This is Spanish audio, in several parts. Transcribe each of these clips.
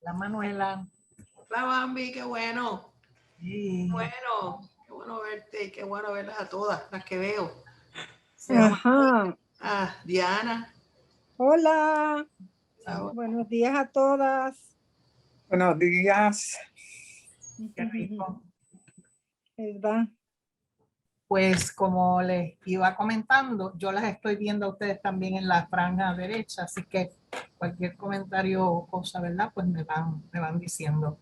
La Manuela. Hola, Bambi, qué bueno. Sí. Qué bueno verte y qué bueno verlas a todas, las que veo. Ajá. Diana. Hola. Ahora, Buenos días a todas. Buenos días. Qué rico. ¿Verdad? Pues como les iba comentando, yo las estoy viendo a ustedes también en la franja derecha, así que cualquier comentario o cosa, ¿verdad? Pues me van diciendo.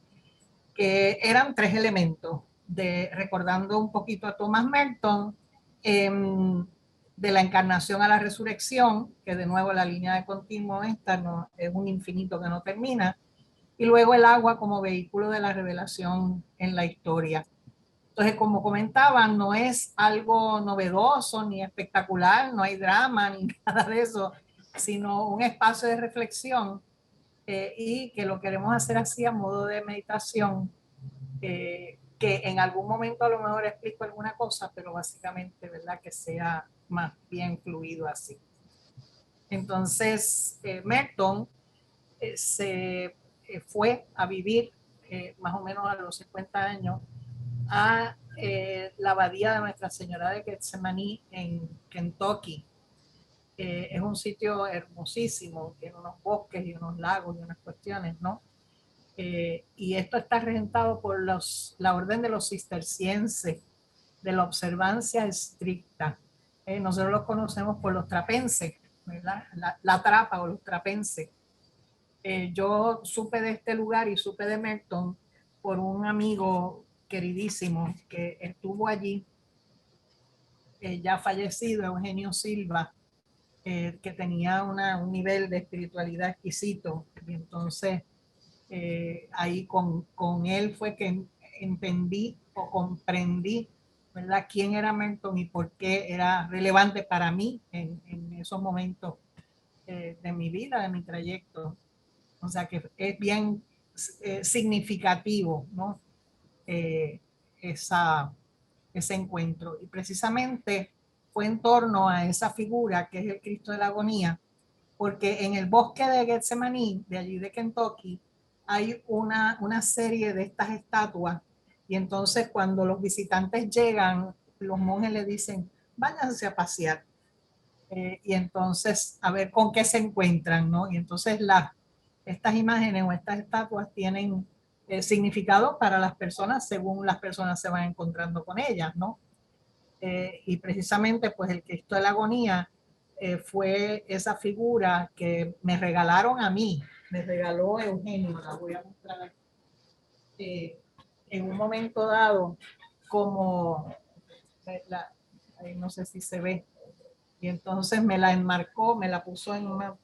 Que eran tres elementos, recordando un poquito a Thomas Merton, de la encarnación a la resurrección, que de nuevo la línea de continuo esta no, es un infinito que no termina, y luego el agua como vehículo de la revelación en la historia. Entonces, como comentaban, no es algo novedoso ni espectacular, no hay drama ni nada de eso, sino un espacio de reflexión y que lo queremos hacer así a modo de meditación, que en algún momento a lo mejor explico alguna cosa, pero básicamente, ¿verdad? Que sea más bien fluido así. Entonces, Merton se fue a vivir más o menos a los 50 años a la abadía de Nuestra Señora de Getsemaní en Kentucky. Es un sitio hermosísimo, tiene unos bosques y unos lagos y unas cuestiones, ¿no? Y esto está regentado por la orden de los cistercienses, de la observancia estricta. Nosotros los conocemos por los trapenses, ¿verdad? La trapa o los trapenses. Yo supe de este lugar y supe de Merton por un amigo queridísimo que estuvo allí, ya fallecido, Eugenio Silva, que tenía un nivel de espiritualidad exquisito. Y entonces ahí con él fue que entendí o comprendí, ¿verdad?, quién era Merton y por qué era relevante para mí en esos momentos de mi vida, de mi trayecto. O sea que es bien significativo, ¿no? Eh, esa, ese encuentro. Y precisamente fue en torno a esa figura que es el Cristo de la Agonía, porque en el bosque de Getsemaní, de allí de Kentucky, hay una serie de estas estatuas y entonces cuando los visitantes llegan, los monjes le dicen, váyanse a pasear. Y entonces a ver con qué se encuentran, ¿no? Y entonces estas imágenes o estas estatuas tienen significado para las personas según las personas se van encontrando con ellas, ¿no? Y precisamente pues el Cristo de la Agonía fue esa figura que me regalaron a mí, me regaló Eugenio, la voy a mostrar aquí. En un momento dado, como, no sé si se ve, y entonces me la enmarcó, me la puso en una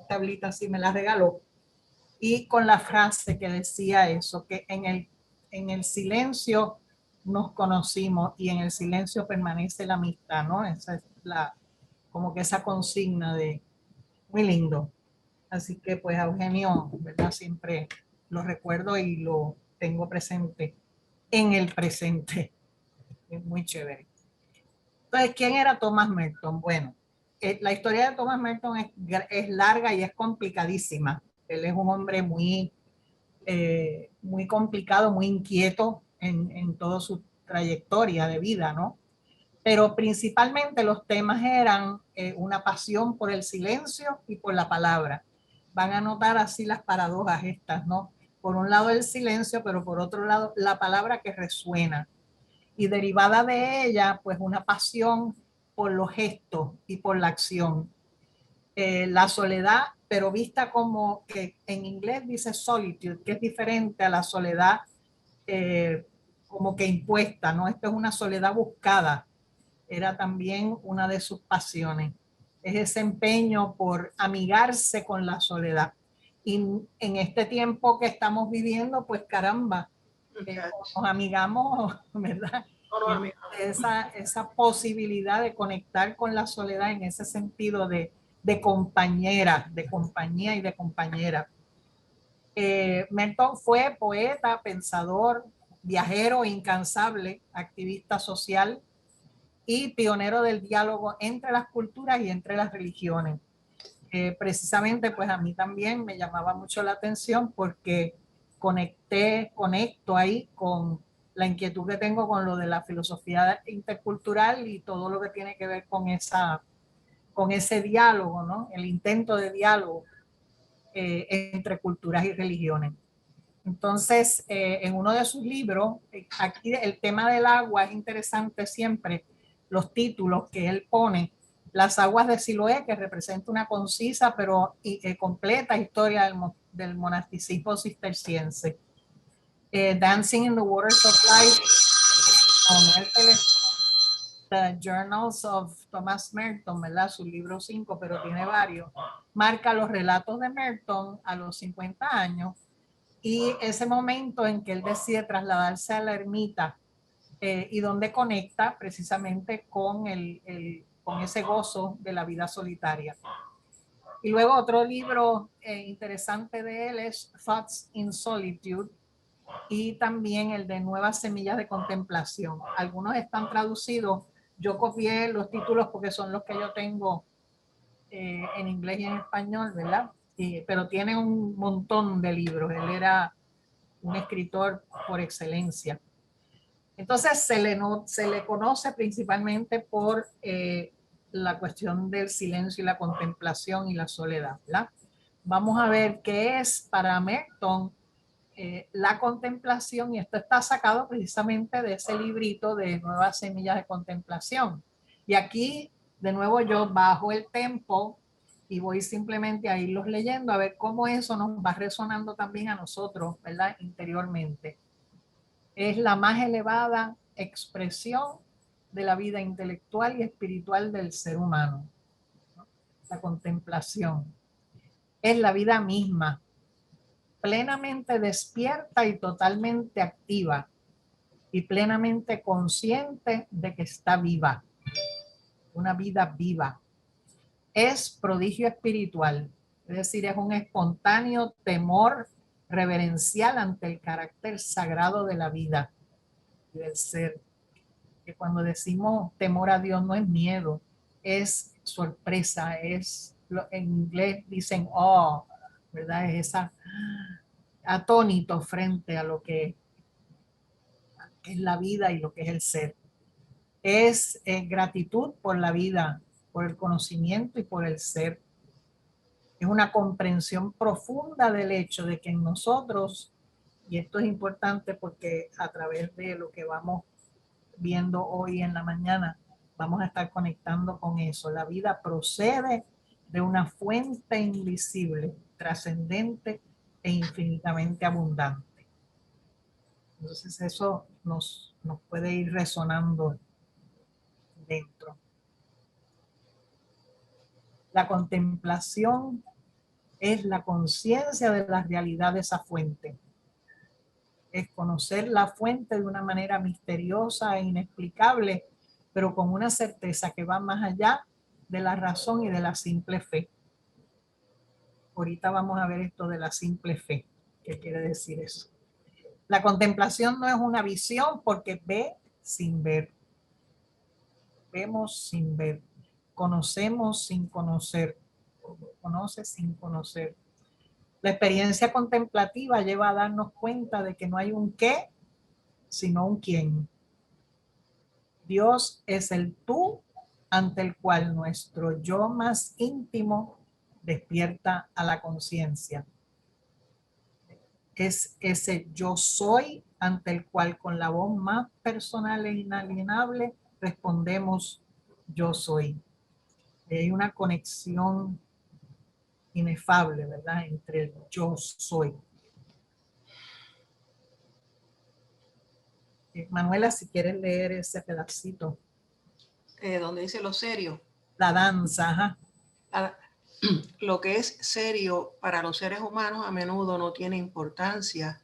tablita así, me la regaló, y con la frase que decía eso, que en el silencio nos conocimos y en el silencio permanece la amistad, ¿no? Esa es como que esa consigna de muy lindo. Así que pues Eugenio, ¿verdad? Siempre lo recuerdo y lo tengo presente en el presente. Es muy chévere. Entonces, ¿quién era Thomas Merton? Bueno, la historia de Thomas Merton es larga y es complicadísima. Él es un hombre muy complicado, muy inquieto en toda su trayectoria de vida, ¿no? Pero principalmente los temas eran una pasión por el silencio y por la palabra. Van a notar así las paradojas estas, ¿no? Por un lado el silencio, pero por otro lado la palabra que resuena. Y derivada de ella, pues una pasión por los gestos y por la acción. La soledad, pero vista como que en inglés dice solitude, que es diferente a la soledad como que impuesta, ¿no? Esto es una soledad buscada, era también una de sus pasiones, es ese empeño por amigarse con la soledad. Y en este tiempo que estamos viviendo, pues caramba, nos amigamos, ¿verdad? Esa posibilidad de conectar con la soledad en ese sentido de compañera, de compañía y de compañera. Merton fue poeta, pensador, viajero incansable, activista social y pionero del diálogo entre las culturas y entre las religiones. Precisamente, pues a mí también me llamaba mucho la atención porque conecto ahí con la inquietud que tengo con lo de la filosofía intercultural y todo lo que tiene que ver con ese diálogo, ¿no? El intento de diálogo entre culturas y religiones. Entonces, en uno de sus libros, aquí el tema del agua es interesante siempre, los títulos que él pone, Las aguas de Siloé, que representa una concisa pero completa historia del monasticismo cisterciense. Dancing in the Waters of Life, The Journals of Thomas Merton, ¿verdad? Su libro 5, pero tiene varios. Marca los relatos de Merton a los 50 años y ese momento en que él decide trasladarse a la ermita y donde conecta precisamente con ese gozo de la vida solitaria. Y luego otro libro interesante de él es Thoughts in Solitude y también el de Nuevas Semillas de Contemplación. Algunos están traducidos, yo copié los títulos porque son los que yo tengo en inglés y en español, ¿verdad? Pero tiene un montón de libros, él era un escritor por excelencia. Entonces se le conoce principalmente por la cuestión del silencio y la contemplación y la soledad, ¿verdad? Vamos a ver qué es para Merton la contemplación, y esto está sacado precisamente de ese librito de Nuevas Semillas de Contemplación. Y aquí, de nuevo, yo bajo el tempo y voy simplemente a irlos leyendo a ver cómo eso nos va resonando también a nosotros, ¿verdad? Interiormente. Es la más elevada expresión de la vida intelectual y espiritual del ser humano. La contemplación es la vida misma, plenamente despierta y totalmente activa y plenamente consciente de que está viva, una vida viva. Es prodigio espiritual, es decir, es un espontáneo temor reverencial ante el carácter sagrado de la vida y del ser. Que cuando decimos temor a Dios no es miedo, es sorpresa, en inglés dicen awe, ¿verdad? Es esa atónito frente a lo que es la vida y lo que es el ser. Es gratitud por la vida, por el conocimiento y por el ser. Es una comprensión profunda del hecho de que en nosotros, y esto es importante porque a través de lo que vamos viendo hoy en la mañana, vamos a estar conectando con eso. La vida procede de una fuente invisible, trascendente e infinitamente abundante. Entonces eso nos puede ir resonando dentro. La contemplación es la conciencia de la realidad de esa fuente. Es conocer la fuente de una manera misteriosa e inexplicable, pero con una certeza que va más allá de la razón y de la simple fe. Ahorita vamos a ver esto de la simple fe. ¿Qué quiere decir eso? La contemplación no es una visión porque ve sin ver. Vemos sin ver. Conocemos sin conocer. Conoce sin conocer. La experiencia contemplativa lleva a darnos cuenta de que no hay un qué, sino un quién. Dios es el tú ante el cual nuestro yo más íntimo despierta a la conciencia. Es ese yo soy ante el cual con la voz más personal e inalienable respondemos yo soy. Y hay una conexión inefable, ¿verdad? Entre el yo soy. Manuela, si quieres leer ese pedacito. Donde dice lo serio. La danza, ajá. Lo que es serio para los seres humanos a menudo no tiene importancia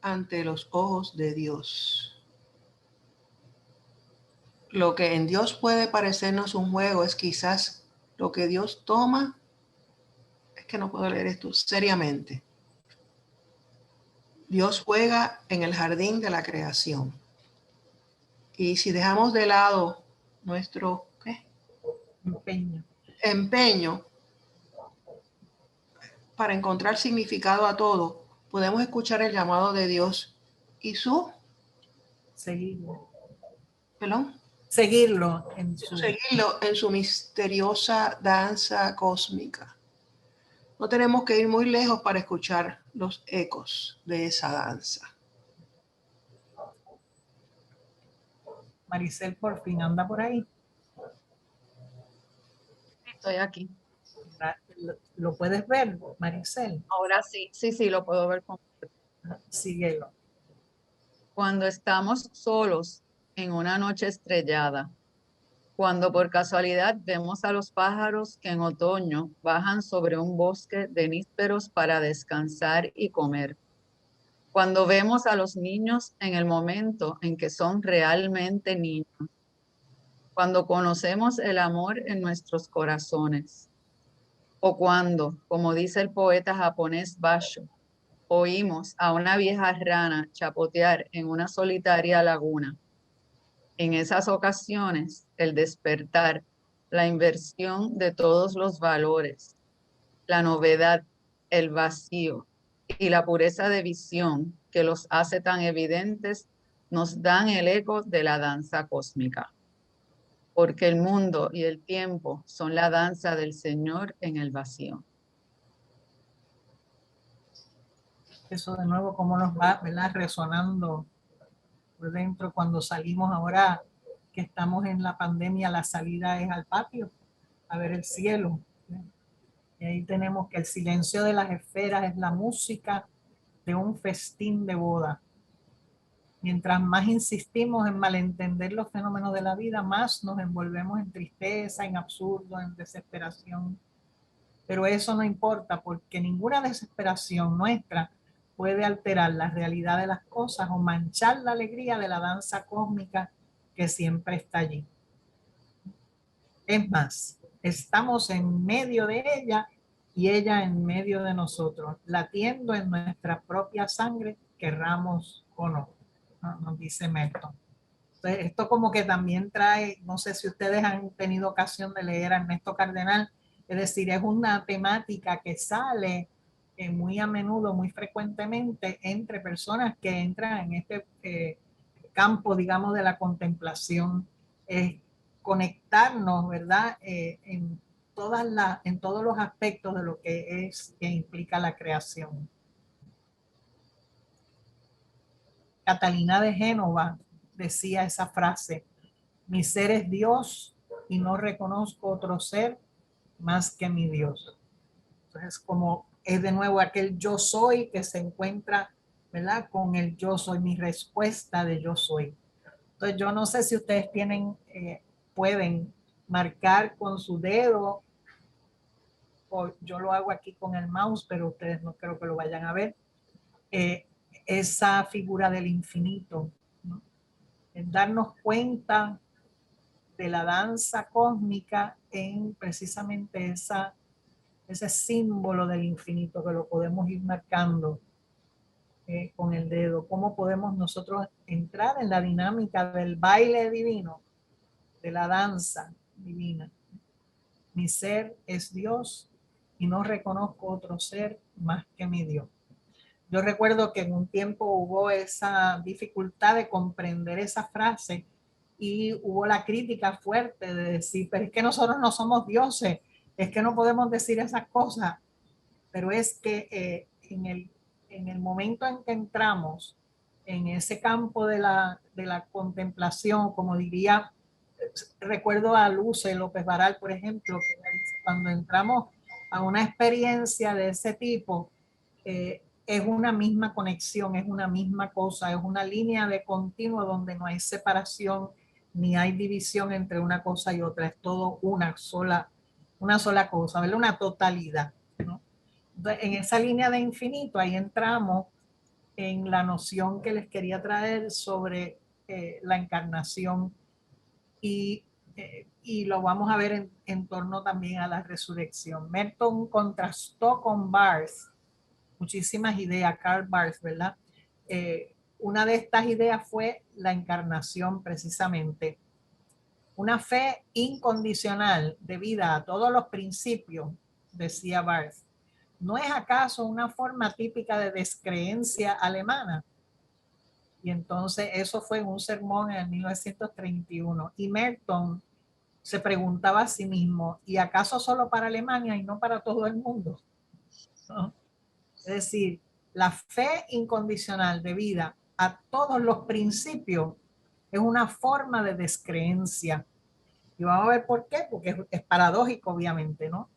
ante los ojos de Dios. Lo que en Dios puede parecernos un juego es quizás lo que Dios toma, es que no puedo leer esto, seriamente. Dios juega en el jardín de la creación. Y si dejamos de lado nuestro empeño para encontrar significado a todo, podemos escuchar el llamado de Dios y Seguirlo. perdón, Seguirlo en su... seguirlo en su misteriosa danza cósmica. No tenemos que ir muy lejos para escuchar los ecos de esa danza. Maricel por fin anda por ahí. Estoy aquí. ¿Lo puedes ver, Maricel? Ahora sí, sí, lo puedo ver. Síguelo. Cuando estamos solos en una noche estrellada, cuando por casualidad vemos a los pájaros que en otoño bajan sobre un bosque de nísperos para descansar y comer, cuando vemos a los niños en el momento en que son realmente niños, cuando conocemos el amor en nuestros corazones, o cuando, como dice el poeta japonés Basho, oímos a una vieja rana chapotear en una solitaria laguna. En esas ocasiones, el despertar, la inversión de todos los valores, la novedad, el vacío y la pureza de visión que los hace tan evidentes, nos dan el eco de la danza cósmica. Porque el mundo y el tiempo son la danza del Señor en el vacío. Eso de nuevo, cómo nos va, ¿verdad?, resonando por dentro cuando salimos ahora que estamos en la pandemia. La salida es al patio, a ver el cielo. Y ahí tenemos que el silencio de las esferas es la música de un festín de boda. Mientras más insistimos en malentender los fenómenos de la vida, más nos envolvemos en tristeza, en absurdo, en desesperación. Pero eso no importa, porque ninguna desesperación nuestra puede alterar la realidad de las cosas o manchar la alegría de la danza cósmica que siempre está allí. Es más, estamos en medio de ella y ella en medio de nosotros, latiendo en nuestra propia sangre, querramos o no, nos dice Merton. Entonces, esto como que también trae, no sé si ustedes han tenido ocasión de leer a Ernesto Cardenal, es decir, es una temática que sale muy a menudo, muy frecuentemente entre personas que entran en este campo, digamos, de la contemplación, conectarnos, ¿verdad?, en todos los aspectos de lo que implica la creación. Catalina de Génova decía esa frase: mi ser es Dios y no reconozco otro ser más que mi Dios. Entonces, como es de nuevo aquel yo soy que se encuentra, ¿verdad?, con el yo soy, mi respuesta de yo soy. Entonces, yo no sé si ustedes pueden marcar con su dedo, o yo lo hago aquí con el mouse, pero ustedes no creo que lo vayan a ver, esa figura del infinito, ¿no? En darnos cuenta de la danza cósmica en precisamente ese símbolo del infinito, que lo podemos ir marcando con el dedo. ¿Cómo podemos nosotros entrar en la dinámica del baile divino, de la danza divina? Mi ser es Dios y no reconozco otro ser más que mi Dios. Yo recuerdo que en un tiempo hubo esa dificultad de comprender esa frase y hubo la crítica fuerte de decir, pero es que nosotros no somos dioses, es que no podemos decir esas cosas. Pero es que en el momento en que entramos en ese campo de la contemplación, como diría, recuerdo a Luce López Baral, por ejemplo, que dice, cuando entramos a una experiencia de ese tipo, es una misma conexión, es una misma cosa, es una línea de continuo donde no hay separación ni hay división entre una cosa y otra, es todo una sola cosa, ¿verdad? Una totalidad, ¿no? Entonces, en esa línea de infinito, ahí entramos en la noción que les quería traer sobre la encarnación y lo vamos a ver en torno también a la resurrección. Merton contrastó con Barth muchísimas ideas, Karl Barth, ¿verdad? Una de estas ideas fue la encarnación, precisamente. Una fe incondicional debida a todos los principios, decía Barth, ¿no es acaso una forma típica de descreencia alemana? Y entonces eso fue en un sermón en el 1931. Y Merton se preguntaba a sí mismo, ¿y acaso solo para Alemania y no para todo el mundo? ¿No? Es decir, la fe incondicional debida a todos los principios es una forma de descreencia. Y vamos a ver por qué, porque es paradójico, obviamente, ¿no?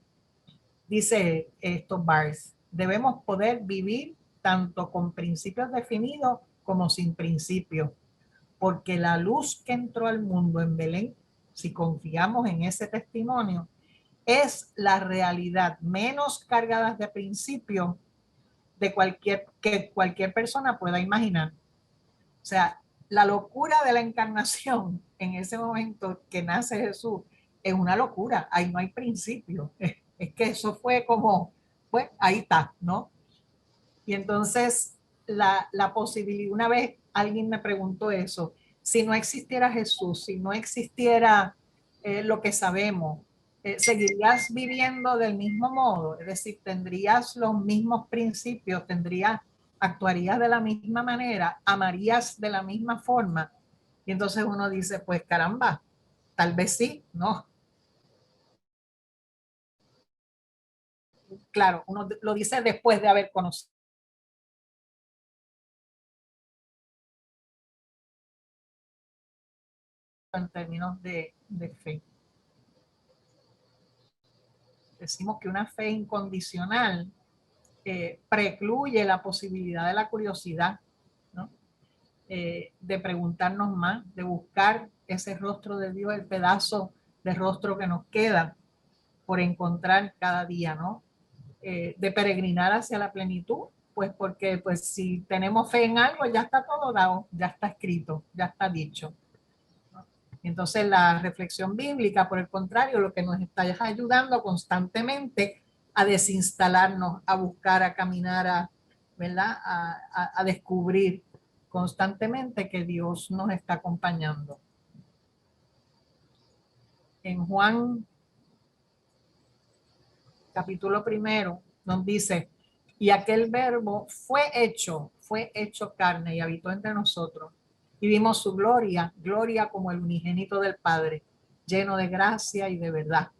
Dice esto Barth, debemos poder vivir tanto con principios definidos como sin principios, porque la luz que entró al mundo en Belén, si confiamos en ese testimonio, es la realidad menos cargada de principios de que cualquier persona pueda imaginar. O sea, la locura de la encarnación en ese momento que nace Jesús es una locura, ahí no hay principio. Es que eso fue como, pues ahí está, ¿no? Y entonces la posibilidad, una vez alguien me preguntó eso, si no existiera Jesús, si no existiera lo que sabemos, ¿seguirías viviendo del mismo modo? Es decir, ¿tendrías los mismos principios? ¿Actuarías de la misma manera? ¿Amarías de la misma forma? Y entonces uno dice, pues caramba, tal vez sí, ¿no? Claro, uno lo dice después de haber conocido. En términos de fe. Decimos que una fe incondicional precluye la posibilidad de la curiosidad, ¿no? De preguntarnos más, de buscar ese rostro de Dios, el pedazo de rostro que nos queda por encontrar cada día, ¿no? De peregrinar hacia la plenitud, pues porque pues si tenemos fe en algo ya está todo dado, ya está escrito, ya está dicho. Entonces la reflexión bíblica, por el contrario, lo que nos está ayudando constantemente a desinstalarnos, a buscar, a caminar, ¿verdad? A descubrir constantemente que Dios nos está acompañando. En Juan, capítulo 1, nos dice, y aquel verbo fue hecho carne y habitó entre nosotros. Y vimos su gloria, gloria como el unigénito del Padre, lleno de gracia y de verdad.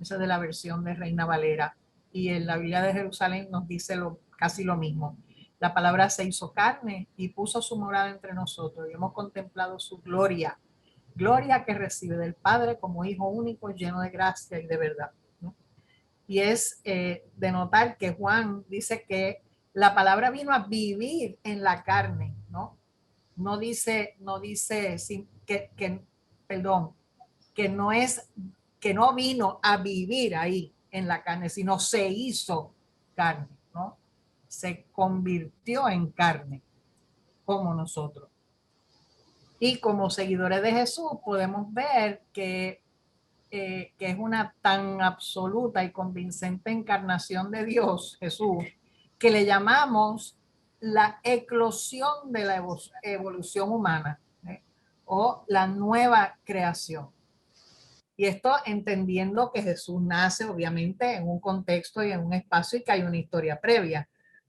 Esa es de la versión de Reina Valera. Y en la Biblia de Jerusalén nos dice casi lo mismo. La palabra se hizo carne y puso su morada entre nosotros. Y hemos contemplado su gloria, gloria que recibe del Padre como Hijo único, lleno de gracia y de verdad. Y es de notar que Juan dice que la palabra vino a vivir en la carne, ¿no? No dice que no vino a vivir ahí en la carne, sino se hizo carne, ¿no? Se convirtió en carne como nosotros. Y como seguidores de Jesús podemos ver que es una tan absoluta y convincente encarnación de Dios, Jesús, que le llamamos la eclosión de la evolución humana, o la nueva creación. Y esto entendiendo que Jesús nace obviamente en un contexto y en un espacio y que hay una historia previa,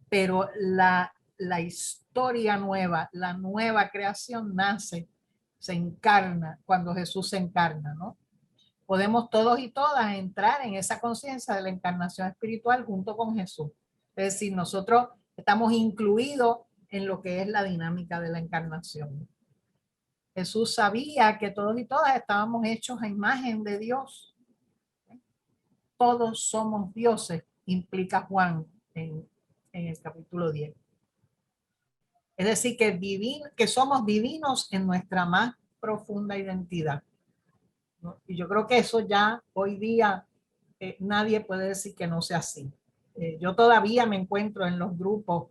pero la historia nueva, la nueva creación nace, se encarna cuando Jesús se encarna, ¿no? Podemos todos y todas entrar en esa conciencia de la encarnación espiritual junto con Jesús. Es decir, nosotros estamos incluidos en lo que es la dinámica de la encarnación. Jesús sabía que todos y todas estábamos hechos a imagen de Dios. Todos somos dioses, implica Juan en el capítulo 10. Es decir, que somos divinos en nuestra más profunda identidad. Y yo creo que eso ya hoy día nadie puede decir que no sea así. Yo todavía me encuentro en los grupos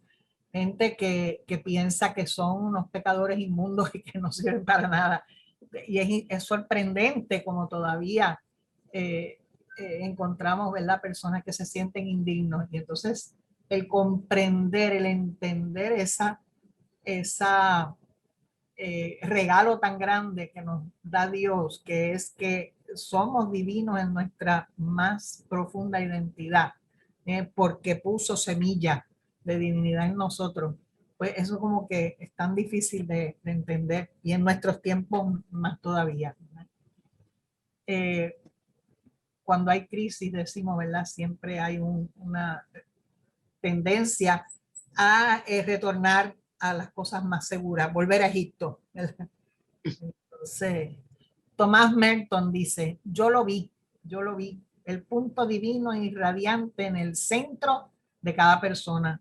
gente que piensa que son unos pecadores inmundos y que no sirven para nada. Y es sorprendente como todavía encontramos, ¿verdad?, personas que se sienten indignos. Y entonces el comprender, el entender esa regalo tan grande que nos da Dios, que es que somos divinos en nuestra más profunda identidad, porque puso semilla de divinidad en nosotros. Pues eso como que es tan difícil de entender y en nuestros tiempos más todavía. Cuando hay crisis, decimos, ¿verdad? Siempre hay una tendencia a retornar a las cosas más seguras, volver a Egipto. Entonces, Tomás Merton dice, yo lo vi, el punto divino y radiante en el centro de cada persona,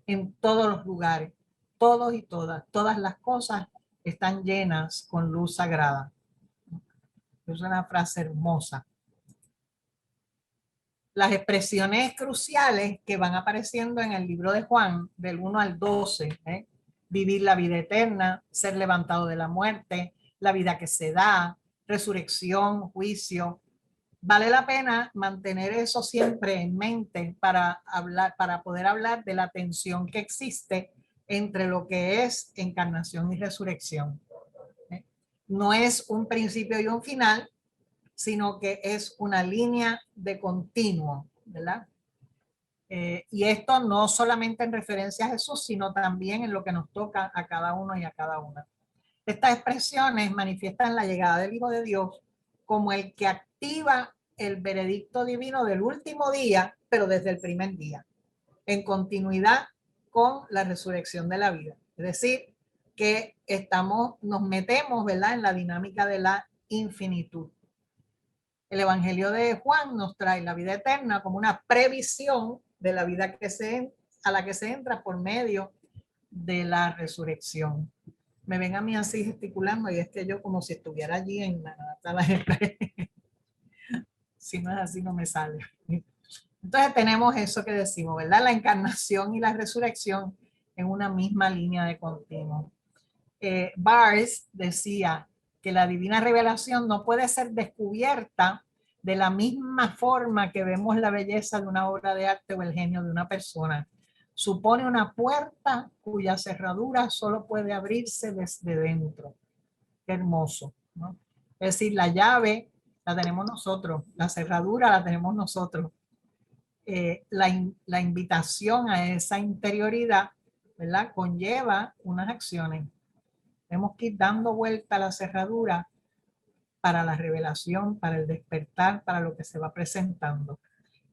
en todos los lugares, todos y todas las cosas están llenas con luz sagrada. Es una frase hermosa. Las expresiones cruciales que van apareciendo en el libro de Juan, del 1 al 12, vivir la vida eterna, ser levantado de la muerte, la vida que se da, resurrección, juicio. Vale la pena mantener eso siempre en mente para poder hablar de la tensión que existe entre lo que es encarnación y resurrección. No es un principio y un final, sino que es una línea de continuo, ¿verdad? Y esto no solamente en referencia a Jesús, sino también en lo que nos toca a cada uno y a cada una. Estas expresiones manifiestan la llegada del Hijo de Dios como el que activa el veredicto divino del último día, pero desde el primer día, en continuidad con la resurrección de la vida. Es decir, que nos metemos, ¿verdad?, en la dinámica de la infinitud. El Evangelio de Juan nos trae la vida eterna como una previsión de la vida a la que se entra por medio de la resurrección. Me ven a mí así gesticulando y es que yo como si estuviera allí en la sala de si no es así no me sale. Entonces tenemos eso que decimos, ¿verdad? La encarnación y la resurrección en una misma línea de continuo. Barnes decía que la divina revelación no puede ser descubierta de la misma forma que vemos la belleza de una obra de arte o el genio de una persona. Supone una puerta cuya cerradura solo puede abrirse desde dentro. Qué hermoso, ¿no? Es decir, la llave la tenemos nosotros, la cerradura la tenemos nosotros. La invitación a esa interioridad, ¿verdad?, conlleva unas acciones. Tenemos que ir dando vuelta a la cerradura para la revelación, para el despertar, para lo que se va presentando.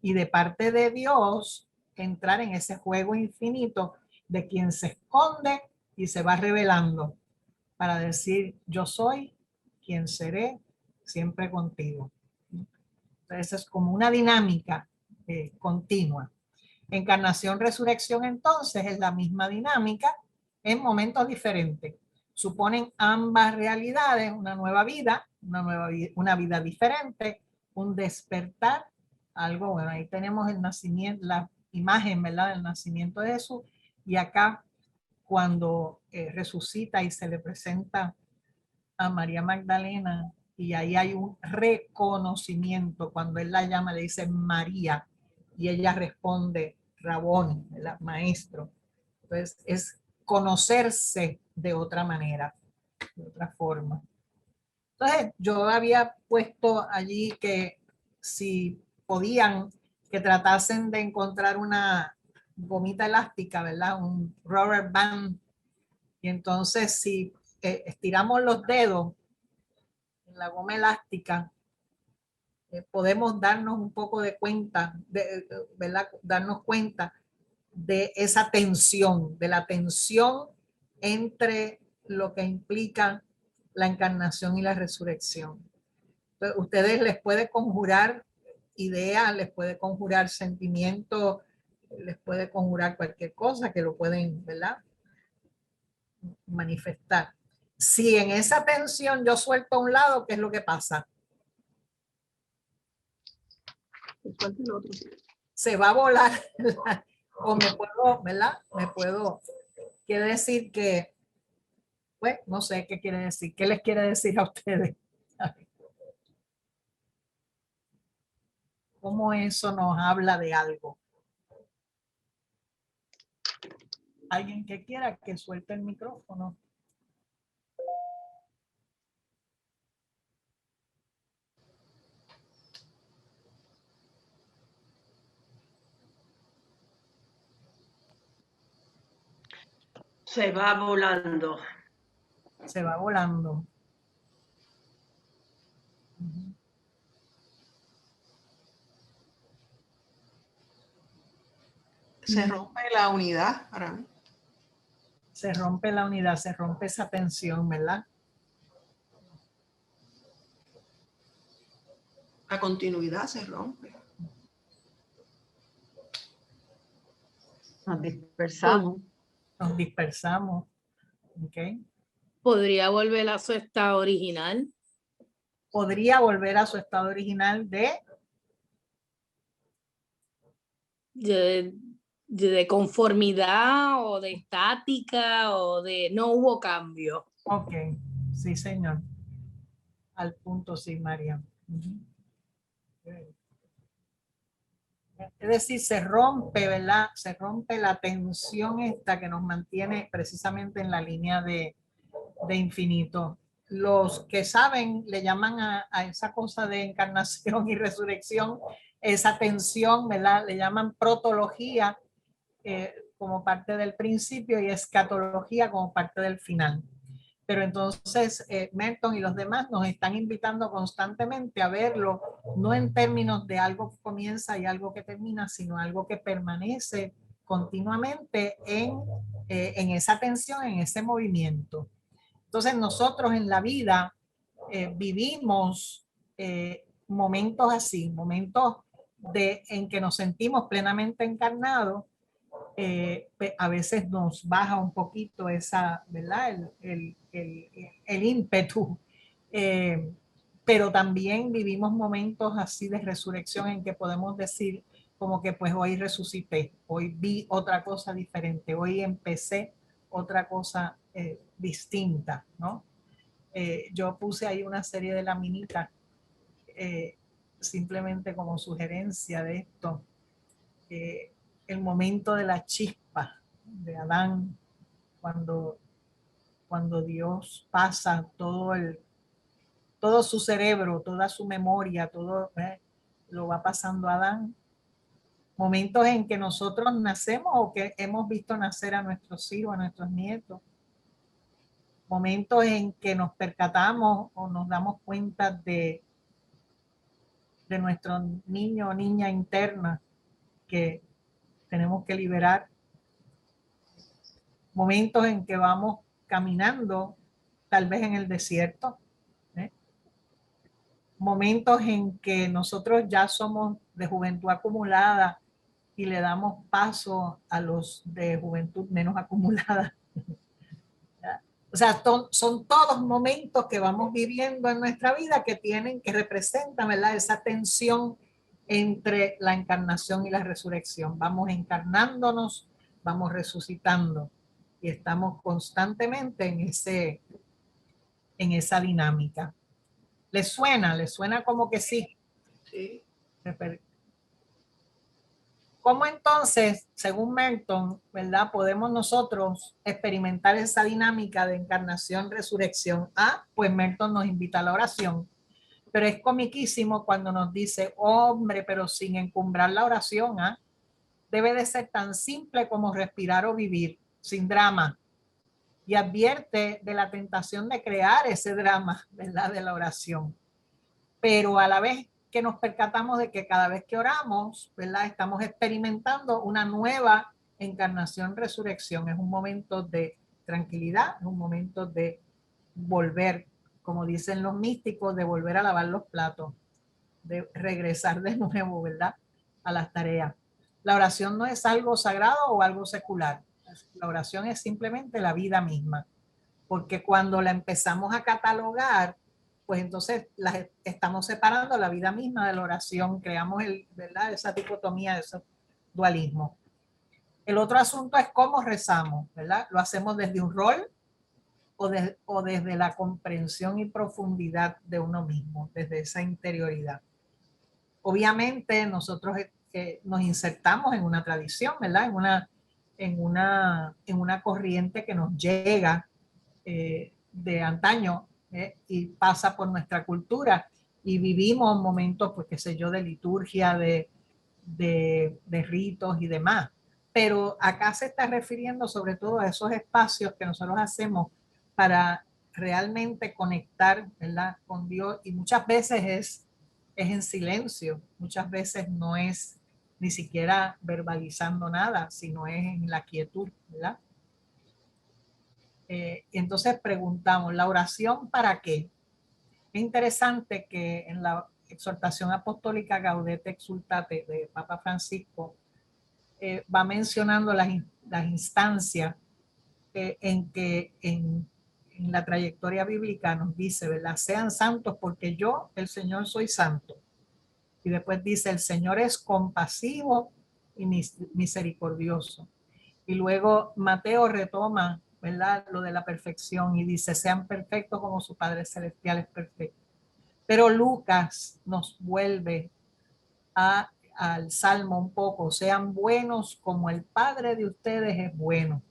Y de parte de Dios, entrar en ese juego infinito de quien se esconde y se va revelando para decir, yo soy quien seré siempre contigo. Entonces es como una dinámica continua. Encarnación, resurrección, entonces, es la misma dinámica en momentos diferentes. Suponen ambas realidades una nueva vida, una vida diferente, un despertar, algo bueno. Ahí tenemos el nacimiento, la imagen, ¿verdad?, del nacimiento de Jesús. Y acá, cuando resucita y se le presenta a María Magdalena, y ahí hay un reconocimiento. Cuando él la llama, le dice María, y ella responde Rabón, el maestro. Entonces es conocerse de otra manera, de otra forma. Entonces yo había puesto allí que si podían, que tratasen de encontrar una gomita elástica, ¿verdad? Un rubber band. Y entonces si estiramos los dedos en la goma elástica, podemos darnos un poco de cuenta, ¿verdad?, darnos cuenta de esa tensión, de la tensión entre lo que implica la encarnación y la resurrección. Entonces, ustedes les puede conjurar ideas, les puede conjurar sentimientos, les puede conjurar cualquier cosa que lo pueden, ¿verdad?, manifestar. Si en esa tensión yo suelto a un lado, ¿qué es lo que pasa? Se va a volar o me puedo, ¿verdad? Quiere decir que, pues, no sé qué quiere decir. ¿Qué les quiere decir a ustedes? ¿Cómo eso nos habla de algo? ¿Alguien que quiera que suelte el micrófono? Se va volando. Se va volando. Ujú. Se rompe la unidad para mí. Se rompe la unidad, se rompe esa tensión, ¿verdad? La continuidad se rompe. Nos dispersamos. Nos dispersamos. ¿Ok? Podría volver a su estado original. Podría volver a su estado original De conformidad o de estática o de no hubo cambio. Ok, sí, señor. Al punto, sí, María. Ujú. Es decir, se rompe, ¿verdad? Se rompe la tensión esta que nos mantiene precisamente en la línea de infinito. Los que saben le llaman a esa cosa de encarnación y resurrección, esa tensión, ¿verdad? Le llaman protología como parte del principio y escatología como parte del final. Pero entonces Merton y los demás nos están invitando constantemente a verlo, no en términos de algo que comienza y algo que termina, sino algo que permanece continuamente en esa tensión, en ese movimiento. Entonces nosotros en la vida vivimos momentos así, momentos en que nos sentimos plenamente encarnados. A veces nos baja un poquito esa, ¿verdad? El ímpetu, pero también vivimos momentos así de resurrección en que podemos decir como que pues hoy resucité, hoy vi otra cosa diferente, hoy empecé otra cosa distinta, ¿no? Yo puse ahí una serie de laminitas simplemente como sugerencia de esto. El momento de la chispa de Adán, cuando Dios pasa todo su cerebro, toda su memoria, todo lo va pasando a Adán. Momentos en que nosotros nacemos o que hemos visto nacer a nuestros hijos, a nuestros nietos. Momentos en que nos percatamos o nos damos cuenta de nuestro niño o niña interna que tenemos que liberar. Momentos en que vamos caminando, tal vez en el desierto. Momentos en que nosotros ya somos de juventud acumulada y le damos paso a los de juventud menos acumulada. O sea, son todos momentos que vamos viviendo en nuestra vida que representan, ¿verdad? Esa tensión entre la encarnación y la resurrección. Vamos encarnándonos, vamos resucitando y estamos constantemente en esa dinámica. ¿Les suena? ¿Les suena como que sí? Sí. ¿Cómo entonces, según Merton, ¿verdad? Podemos nosotros experimentar esa dinámica de encarnación, resurrección? Pues Merton nos invita a la oración. Pero es comiquísimo cuando nos dice, hombre, pero sin encumbrar la oración, debe de ser tan simple como respirar o vivir, sin drama. Y advierte de la tentación de crear ese drama, ¿verdad? De la oración. Pero a la vez que nos percatamos de que cada vez que oramos, ¿verdad? Estamos experimentando una nueva encarnación, resurrección. Es un momento de tranquilidad, es un momento de volver, como dicen los místicos, de volver a lavar los platos, de regresar de nuevo, ¿verdad? A las tareas. La oración no es algo sagrado o algo secular. La oración es simplemente la vida misma. Porque cuando la empezamos a catalogar, pues entonces estamos separando la vida misma de la oración, creamos ¿verdad? Esa dicotomía, ese dualismo. El otro asunto es cómo rezamos, ¿verdad? Lo hacemos desde un rol o desde la comprensión y profundidad de uno mismo, desde esa interioridad. Obviamente nosotros nos insertamos en una tradición, ¿verdad? En una corriente que nos llega de antaño y pasa por nuestra cultura y vivimos momentos, pues qué sé yo, de liturgia, de ritos y demás. pero acá se está refiriendo sobre todo a esos espacios que nosotros hacemos para realmente conectar, ¿verdad?, con Dios, y muchas veces es en silencio, muchas veces no es ni siquiera verbalizando nada, sino es en la quietud, ¿verdad? Entonces preguntamos, ¿la oración para qué? Es interesante que en la exhortación apostólica Gaudete Exsultate de Papa Francisco va mencionando las instancias en que en la trayectoria bíblica nos dice, ¿verdad? Sean santos porque yo, el Señor, soy santo. Y después dice, el Señor es compasivo y misericordioso. Y luego Mateo retoma, ¿verdad?, lo de la perfección y dice, sean perfectos como su Padre Celestial es perfecto. Pero Lucas nos vuelve al Salmo un poco, sean buenos como el Padre de ustedes es bueno.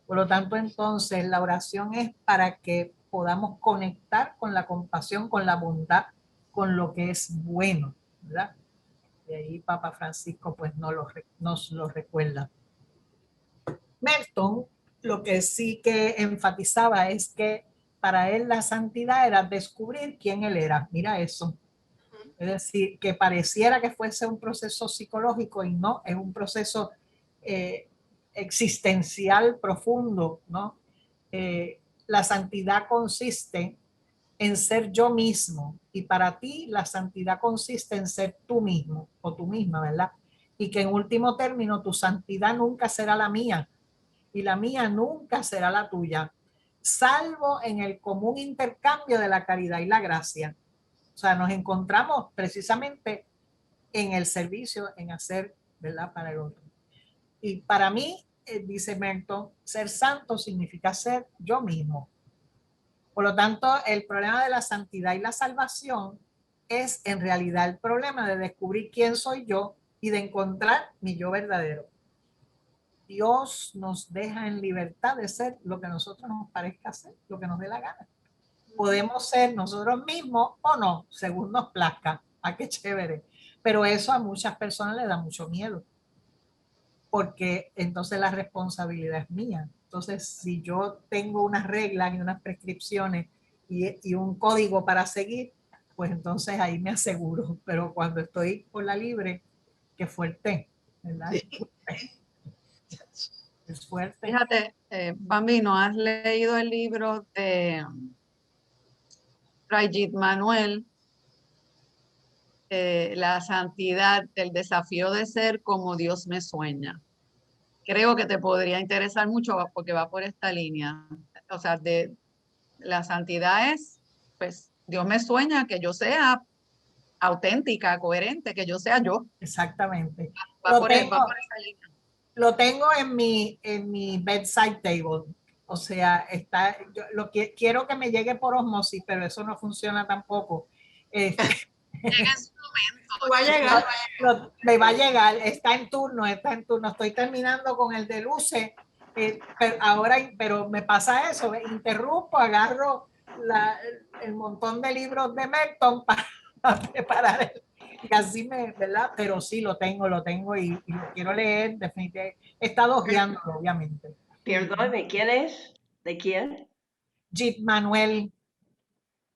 Por lo tanto, entonces, la oración es para que podamos conectar con la compasión, con la bondad, con lo que es bueno, ¿verdad? Y ahí Papa Francisco pues nos lo recuerda. Merton lo que sí que enfatizaba es que para él la santidad era descubrir quién él era. Mira eso. Es decir, que pareciera que fuese un proceso psicológico y no, es un proceso existencial profundo, ¿no? La santidad consiste en ser yo mismo, y para ti la santidad consiste en ser tú mismo o tú misma, ¿verdad? Y que en último término tu santidad nunca será la mía y la mía nunca será la tuya, salvo en el común intercambio de la caridad y la gracia. O sea, nos encontramos precisamente en el servicio, en hacer, ¿verdad?, para el otro. Y para mí, dice Merton, ser santo significa ser yo mismo. Por lo tanto, el problema de la santidad y la salvación es en realidad el problema de descubrir quién soy yo y de encontrar mi yo verdadero. Dios nos deja en libertad de ser lo que a nosotros nos parezca ser, lo que nos dé la gana. Podemos ser nosotros mismos o no, según nos plazca. ¡Ah, qué chévere! Pero eso a muchas personas les da mucho miedo, porque entonces la responsabilidad es mía. Entonces, si yo tengo unas reglas y unas prescripciones y un código para seguir, pues entonces ahí me aseguro. Pero cuando estoy por la libre, qué fuerte, ¿verdad? Sí. Es fuerte. Fíjate, Bambino, ¿has leído el libro de Fray Jit Manuel, La santidad, el desafío de ser como Dios me sueña? Creo que te podría interesar mucho porque va por esta línea. O sea, de la santidad es, pues, Dios me sueña que yo sea auténtica, coherente, que yo sea yo. Exactamente. Va por esa línea. Lo tengo en mi bedside table. O sea, está, quiero que me llegue por osmosis, pero eso no funciona tampoco. Llega en su momento. Va a llegar. Me va a llegar, está en turno. Estoy terminando con el de luces, pero me pasa eso, interrumpo, agarro el montón de libros de Merton para preparar y así ¿verdad? Pero sí lo tengo y lo quiero leer, definitivamente. He estado guiándolo, obviamente. Perdón, ¿quién es? ¿De quién? Jit Manuel,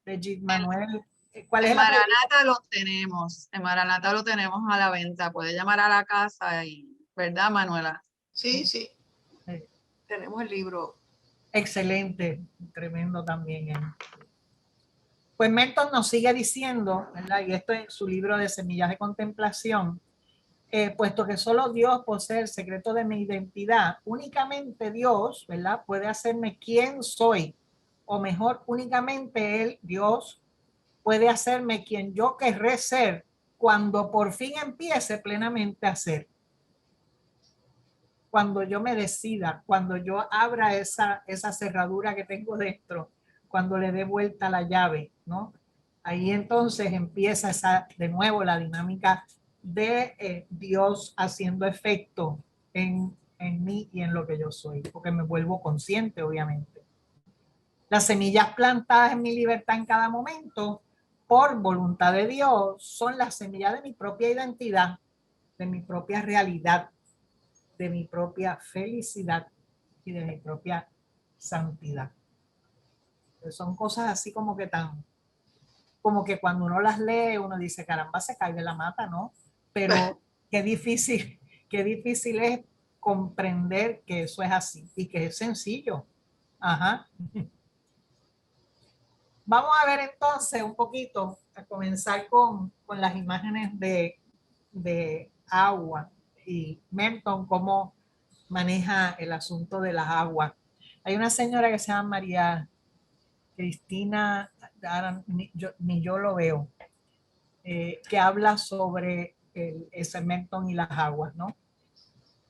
de Jit Manuel. ¿Cuál es En el apellido? Maranata lo tenemos, en Maranata lo tenemos a la venta. Puede llamar a la casa y, ¿verdad, Manuela? Sí, sí. Sí. Tenemos el libro. Excelente, tremendo también. Pues Merton nos sigue diciendo, ¿verdad? Y esto es su libro de Semillas de Contemplación, puesto que solo Dios posee el secreto de mi identidad, únicamente Dios, ¿verdad?, puede hacerme quien soy, o mejor, únicamente Él, Dios, puede hacerme quien yo querré ser cuando por fin empiece plenamente a ser. Cuando yo me decida, cuando yo abra esa cerradura que tengo dentro, cuando le dé vuelta la llave, ¿no? Ahí entonces empieza de nuevo la dinámica de Dios haciendo efecto en mí y en lo que yo soy, porque me vuelvo consciente, obviamente. Las semillas plantadas en mi libertad en cada momento, por voluntad de Dios, son las semillas de mi propia identidad, de mi propia realidad. de mi propia felicidad y de mi propia santidad. Son cosas así como que como que cuando uno las lee, uno dice, caramba, se cae de la mata, ¿no? Pero qué difícil es comprender que eso es así y que es sencillo. Ajá. Vamos a ver entonces un poquito, a comenzar con las imágenes de agua y Merton, cómo maneja el asunto de las aguas. Hay una señora que se llama María Cristina, ahora ni yo lo veo, que habla sobre ese Merton y las aguas, ¿no?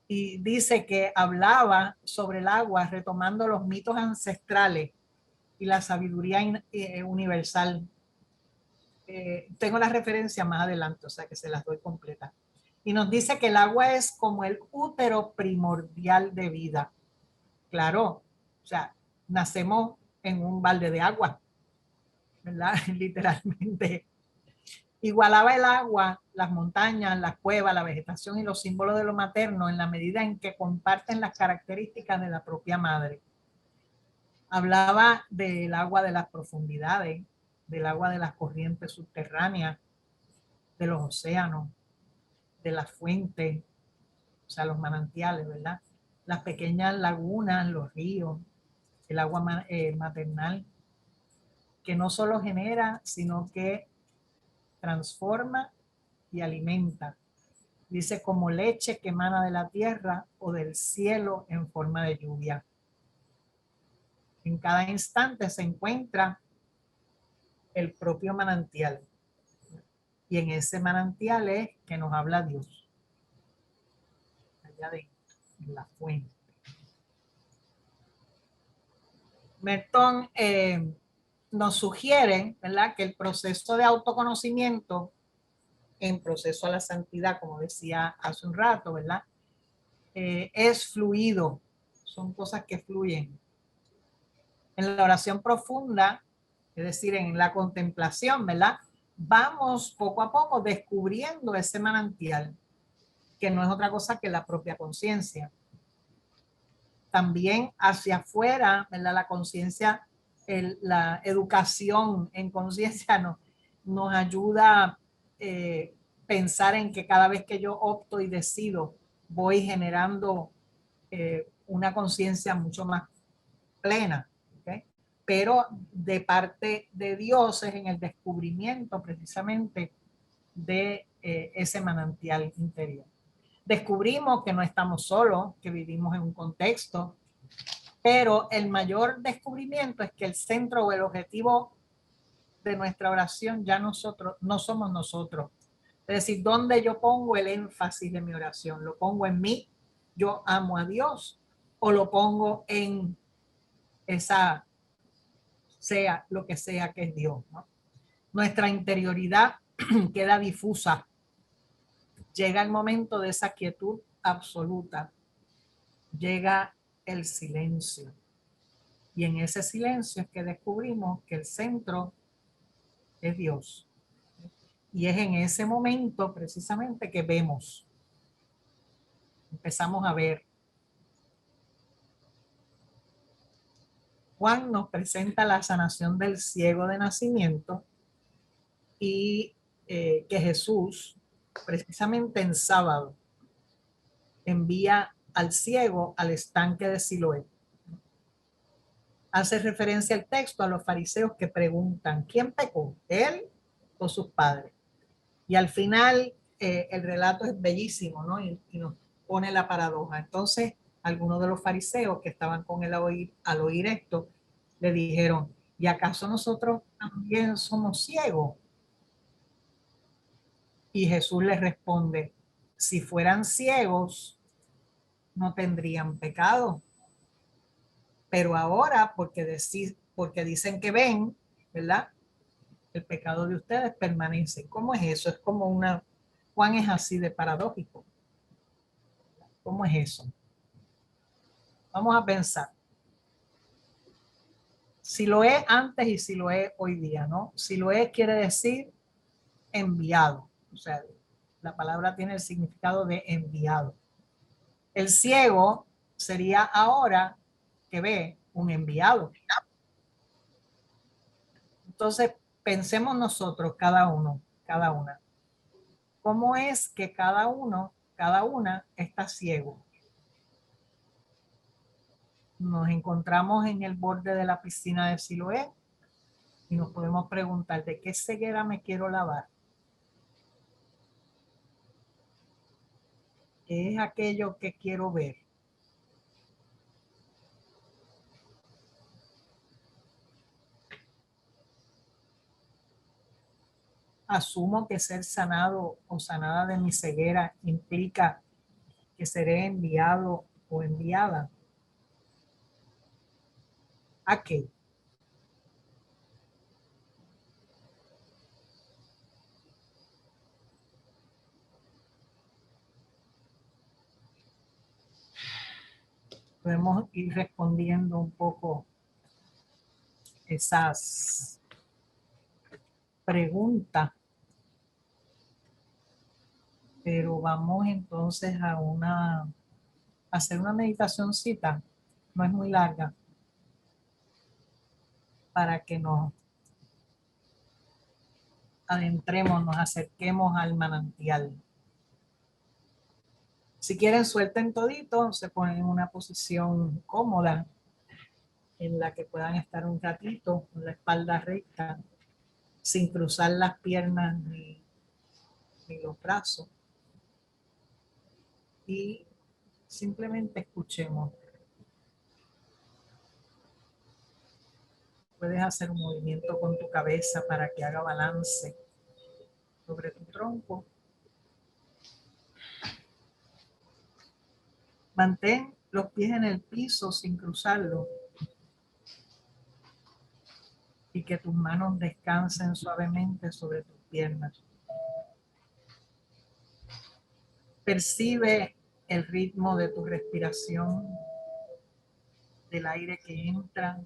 Y dice que hablaba sobre el agua retomando los mitos ancestrales y la sabiduría universal. Tengo la referencia más adelante, o sea que se las doy completa. Y nos dice que el agua es como el útero primordial de vida. Claro, o sea, nacemos en un balde de agua, ¿verdad? Literalmente. Igualaba el agua, las montañas, las cuevas, la vegetación y los símbolos de lo materno en la medida en que comparten las características de la propia madre. Hablaba del agua de las profundidades, del agua de las corrientes subterráneas, de los océanos, de las fuentes, o sea, los manantiales, ¿verdad? Las pequeñas lagunas, los ríos, el agua maternal, que no solo genera, sino que transforma y alimenta. Dice, como leche que emana de la tierra o del cielo en forma de lluvia. En cada instante se encuentra el propio manantial. Y en ese manantial es que nos habla Dios. Allá de la fuente. Merton nos sugiere, ¿verdad?, que el proceso de autoconocimiento en proceso a la santidad, como decía hace un rato, ¿verdad?, es fluido. Son cosas que fluyen. En la oración profunda, es decir, en la contemplación, ¿verdad?, vamos poco a poco descubriendo ese manantial, que no es otra cosa que la propia conciencia. También hacia afuera, ¿verdad?, la conciencia, la educación en conciencia nos ayuda a pensar en que cada vez que yo opto y decido, voy generando una conciencia mucho más plena. ¿Okay? Pero de parte de Dios es en el descubrimiento precisamente de ese manantial interior. Descubrimos que no estamos solos, que vivimos en un contexto, pero el mayor descubrimiento es que el centro o el objetivo de nuestra oración ya no somos nosotros. Es decir, ¿dónde yo pongo el énfasis de mi oración? ¿Lo pongo en mí? ¿Yo amo a Dios? ¿O lo pongo en esa, sea lo que sea que es Dios, ¿no? Nuestra interioridad queda difusa. Llega el momento de esa quietud absoluta. Llega el silencio. Y en ese silencio es que descubrimos que el centro es Dios. Y es en ese momento precisamente que vemos. Empezamos a ver. Juan nos presenta la sanación del ciego de nacimiento y que Jesús, precisamente en sábado, envía al ciego al estanque de Siloé. Hace referencia el texto a los fariseos que preguntan, ¿quién pecó? ¿Él o sus padres? Y al final el relato es bellísimo, ¿no? Y nos pone la paradoja. Entonces, algunos de los fariseos que estaban con él al oír esto, le dijeron, ¿y acaso nosotros también somos ciegos? Y Jesús les responde, si fueran ciegos, no tendrían pecado. Pero ahora, porque dicen que ven, ¿verdad?, el pecado de ustedes permanece. ¿Cómo es eso? Es como Juan es así de paradójico. ¿Cómo es eso? Vamos a pensar. Si lo es antes y si lo es hoy día, ¿no? Si lo es quiere decir enviado. O sea, la palabra tiene el significado de enviado. El ciego sería ahora que ve un enviado. Entonces, pensemos nosotros, cada uno, cada una. ¿Cómo es que cada uno, cada una está ciego? Nos encontramos en el borde de la piscina de Siloé y nos podemos preguntar, ¿de qué ceguera me quiero lavar? ¿Qué es aquello que quiero ver? Asumo que ser sanado o sanada de mi ceguera implica que seré enviado o enviada. ¿A qué? Podemos ir respondiendo un poco esas preguntas, pero vamos entonces a hacer una meditacióncita, no es muy larga, para que nos adentremos, nos acerquemos al manantial. Si quieren, suelten todito, se ponen en una posición cómoda en la que puedan estar un ratito con la espalda recta, sin cruzar las piernas ni los brazos. Y simplemente escuchemos. Puedes hacer un movimiento con tu cabeza para que haga balance sobre tu tronco. Mantén los pies en el piso sin cruzarlo y que tus manos descansen suavemente sobre tus piernas. Percibe el ritmo de tu respiración, del aire que entra,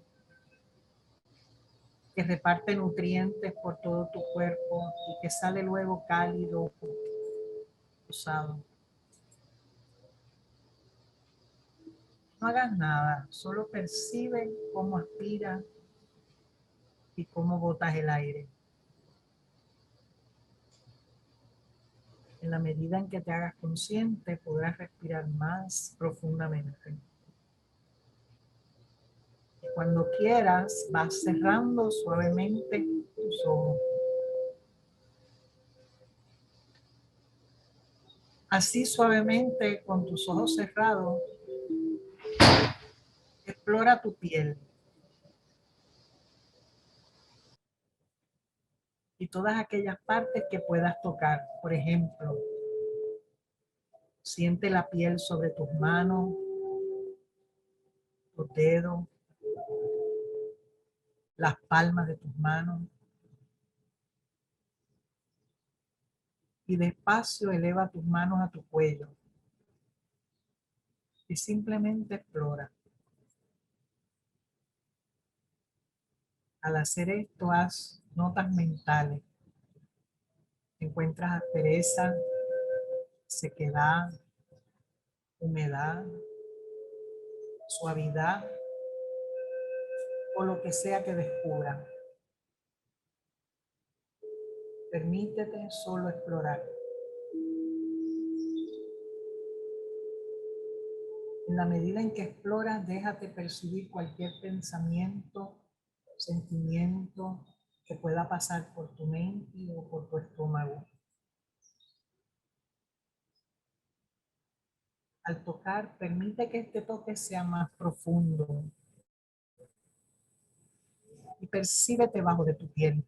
que reparte nutrientes por todo tu cuerpo y que sale luego cálido, usado. No hagas nada, solo percibe cómo aspiras y cómo botas el aire. En la medida en que te hagas consciente, podrás respirar más profundamente. Y cuando quieras, vas cerrando suavemente tus ojos. Así suavemente, con tus ojos cerrados, explora tu piel. Y todas aquellas partes que puedas tocar. Por ejemplo, siente la piel sobre tus manos, tus dedos, las palmas de tus manos. Y despacio eleva tus manos a tu cuello. Y simplemente explora. Al hacer esto, haz notas mentales. Encuentras aspereza, sequedad, humedad, suavidad o lo que sea que descubras. Permítete solo explorar. En la medida en que exploras, déjate percibir cualquier pensamiento, sentimiento que pueda pasar por tu mente o por tu estómago. Al tocar, permite que este toque sea más profundo y percíbete debajo de tu piel.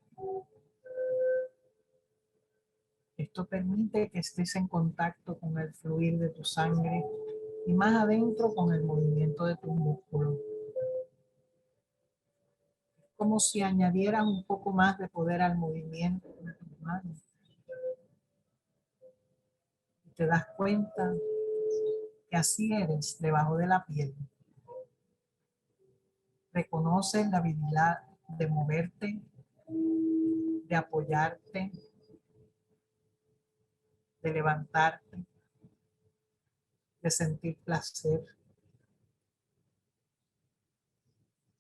Esto permite que estés en contacto con el fluir de tu sangre y más adentro con el movimiento de tus músculos. Como si añadieras un poco más de poder al movimiento de tus manos. Y te das cuenta que así eres debajo de la piel. Reconoces la habilidad de moverte, de apoyarte, de levantarte, de sentir placer.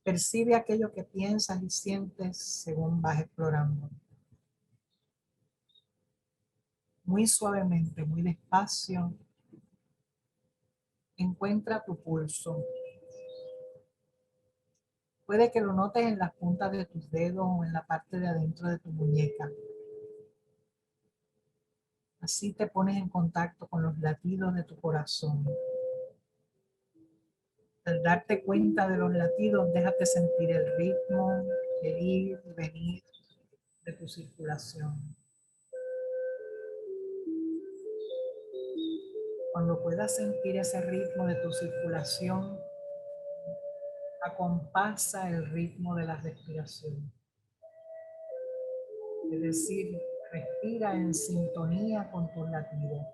Percibe aquello que piensas y sientes según vas explorando. Muy suavemente, muy despacio, encuentra tu pulso. Puede que lo notes en las puntas de tus dedos o en la parte de adentro de tu muñeca. Así te pones en contacto con los latidos de tu corazón. Al darte cuenta de los latidos, déjate sentir el ritmo, el ir y venir de tu circulación. Cuando puedas sentir ese ritmo de tu circulación, acompasa el ritmo de la respiración. Es decir, respira en sintonía con tus latidos.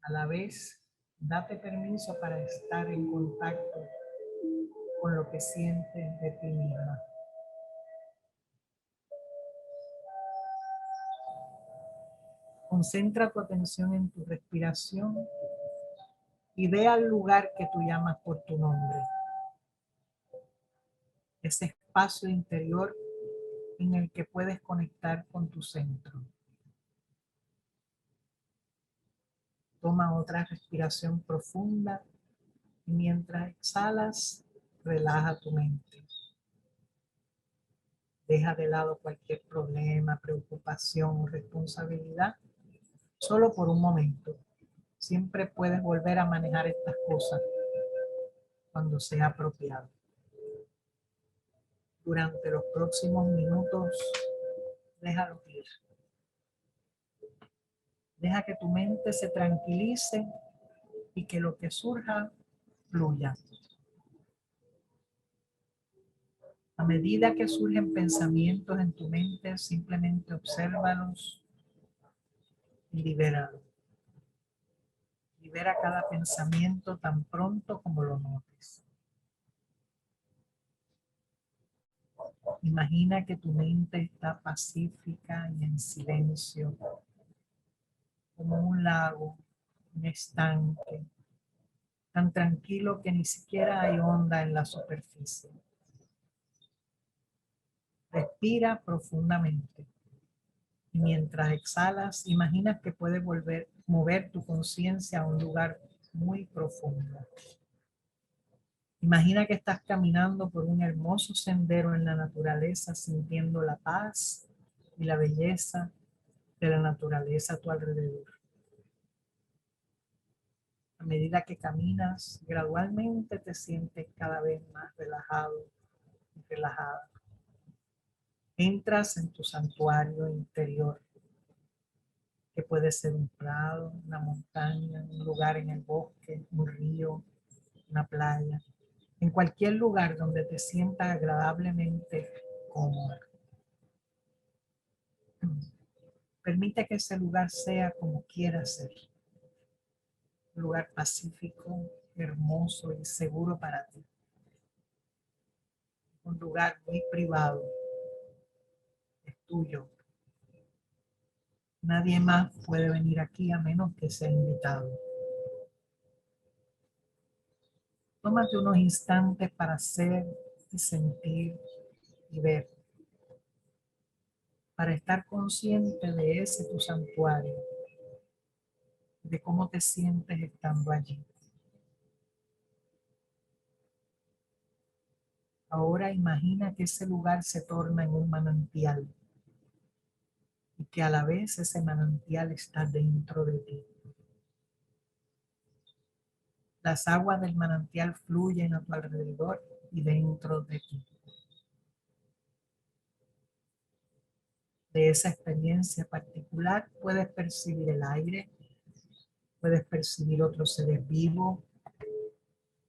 A la vez, date permiso para estar en contacto con lo que sientes de ti misma. Concentra tu atención en tu respiración y ve al lugar que tú llamas por tu nombre. Ese espacio interior en el que puedes conectar con tu centro. Toma otra respiración profunda y mientras exhalas, relaja tu mente. Deja de lado cualquier problema, preocupación o responsabilidad solo por un momento. Siempre puedes volver a manejar estas cosas cuando sea apropiado. Durante los próximos minutos, déjalo ir. Deja que tu mente se tranquilice y que lo que surja fluya. A medida que surgen pensamientos en tu mente, simplemente obsérvalos y libéralos. Libera cada pensamiento tan pronto como lo notes. Imagina que tu mente está pacífica y en silencio, como un lago, un estanque, tan tranquilo que ni siquiera hay onda en la superficie. Respira profundamente y mientras exhalas, imagina que puedes mover tu conciencia a un lugar muy profundo. Imagina que estás caminando por un hermoso sendero en la naturaleza, sintiendo la paz y la belleza de la naturaleza a tu alrededor. A medida que caminas, gradualmente te sientes cada vez más relajado y relajada. Entras en tu santuario interior, que puede ser un prado, una montaña, un lugar en el bosque, un río, una playa. En cualquier lugar donde te sientas agradablemente cómoda. Permite que ese lugar sea como quiera ser. Un lugar pacífico, hermoso y seguro para ti. Un lugar muy privado. Es tuyo. Nadie más puede venir aquí a menos que sea invitado. Tómate unos instantes para ser y sentir y ver. Para estar consciente de ese tu santuario. De cómo te sientes estando allí. Ahora imagina que ese lugar se torna en un manantial y que a la vez ese manantial está dentro de ti. Las aguas del manantial fluyen a tu alrededor y dentro de ti. De esa experiencia particular puedes percibir el aire, puedes percibir otros seres vivos,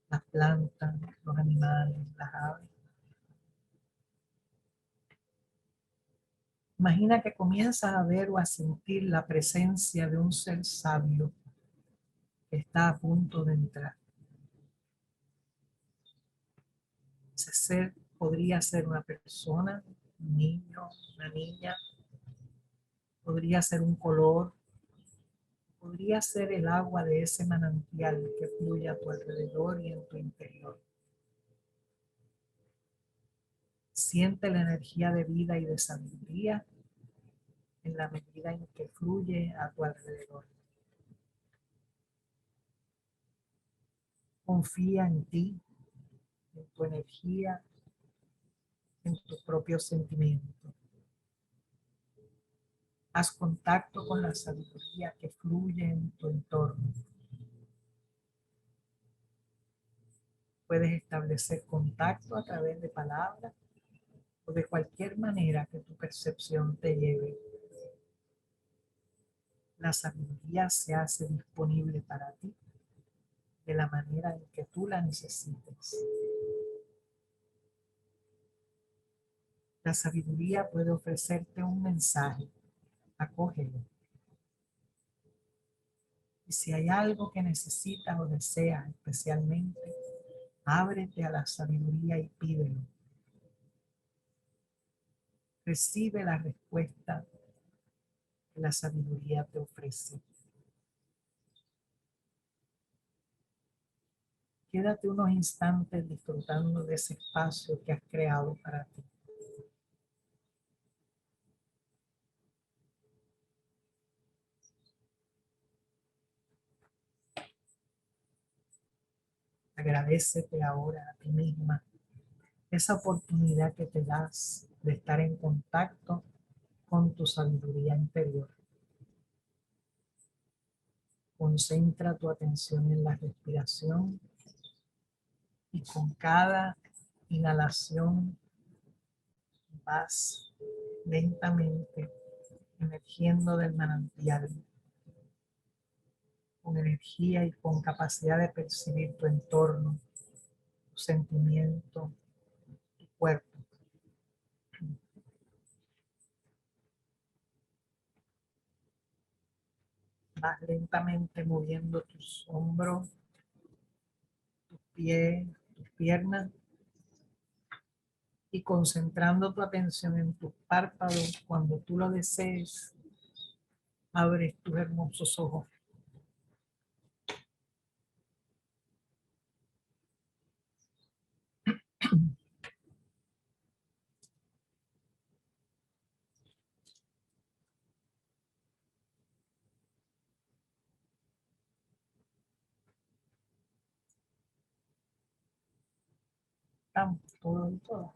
las plantas, los animales, las aves. Imagina que comienzas a ver o a sentir la presencia de un ser sabio que está a punto de entrar. Ese ser podría ser una persona, un niño, una niña, podría ser un color, podría ser el agua de ese manantial que fluye a tu alrededor y en tu interior. Siente la energía de vida y de sabiduría en la medida en que fluye a tu alrededor. Confía en ti, en tu energía, en tus propios sentimientos. Haz contacto con la sabiduría que fluye en tu entorno. Puedes establecer contacto a través de palabras o de cualquier manera que tu percepción te lleve. La sabiduría se hace disponible para ti de la manera en que tú la necesites. La sabiduría puede ofrecerte un mensaje. Acógelo. Y si hay algo que necesitas o deseas especialmente, ábrete a la sabiduría y pídelo. Recibe la respuesta que la sabiduría te ofrece. Quédate unos instantes disfrutando de ese espacio que has creado para ti. Agradécete ahora a ti misma esa oportunidad que te das de estar en contacto con tu sabiduría interior. Concentra tu atención en la respiración y con cada inhalación vas lentamente emergiendo del manantial con energía y con capacidad de percibir tu entorno, tu sentimiento, tu cuerpo. Vas lentamente moviendo tus hombros, tus pies, tus piernas y concentrando tu atención en tus párpados. Cuando tú lo desees, abres tus hermosos ojos. Estamos todos y todas.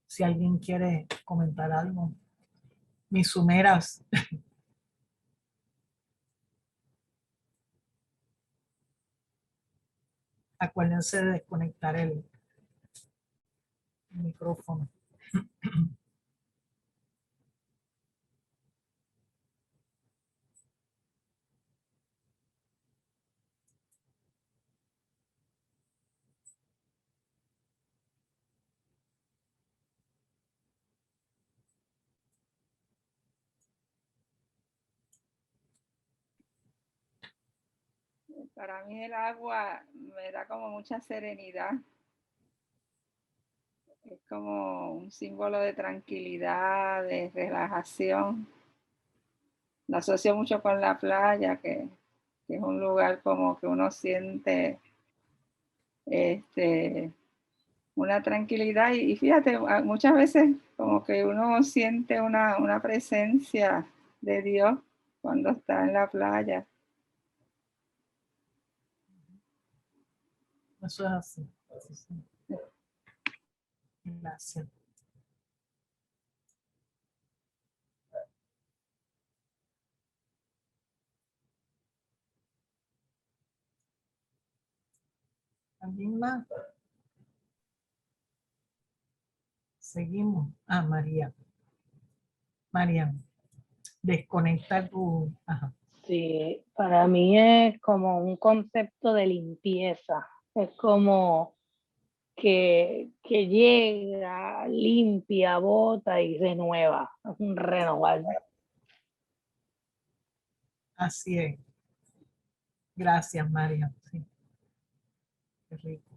Si alguien quiere comentar algo, mis sumeras. Acuérdense de desconectar el micrófono. Para mí el agua me da como mucha serenidad. Es como un símbolo de tranquilidad, de relajación. Lo asocio mucho con la playa, que es un lugar como que uno siente una tranquilidad. Y fíjate, muchas veces como que uno siente una presencia de Dios cuando está en la playa. Eso es así. Gracias. ¿Alguien más? Seguimos. Ah, María. Marian, desconecta tu... Ajá. Sí, para mí es como un concepto de limpieza. Es como que llega, limpia, bota y renueva. Es un renovar. Así es. Gracias, María. Sí. Qué rico.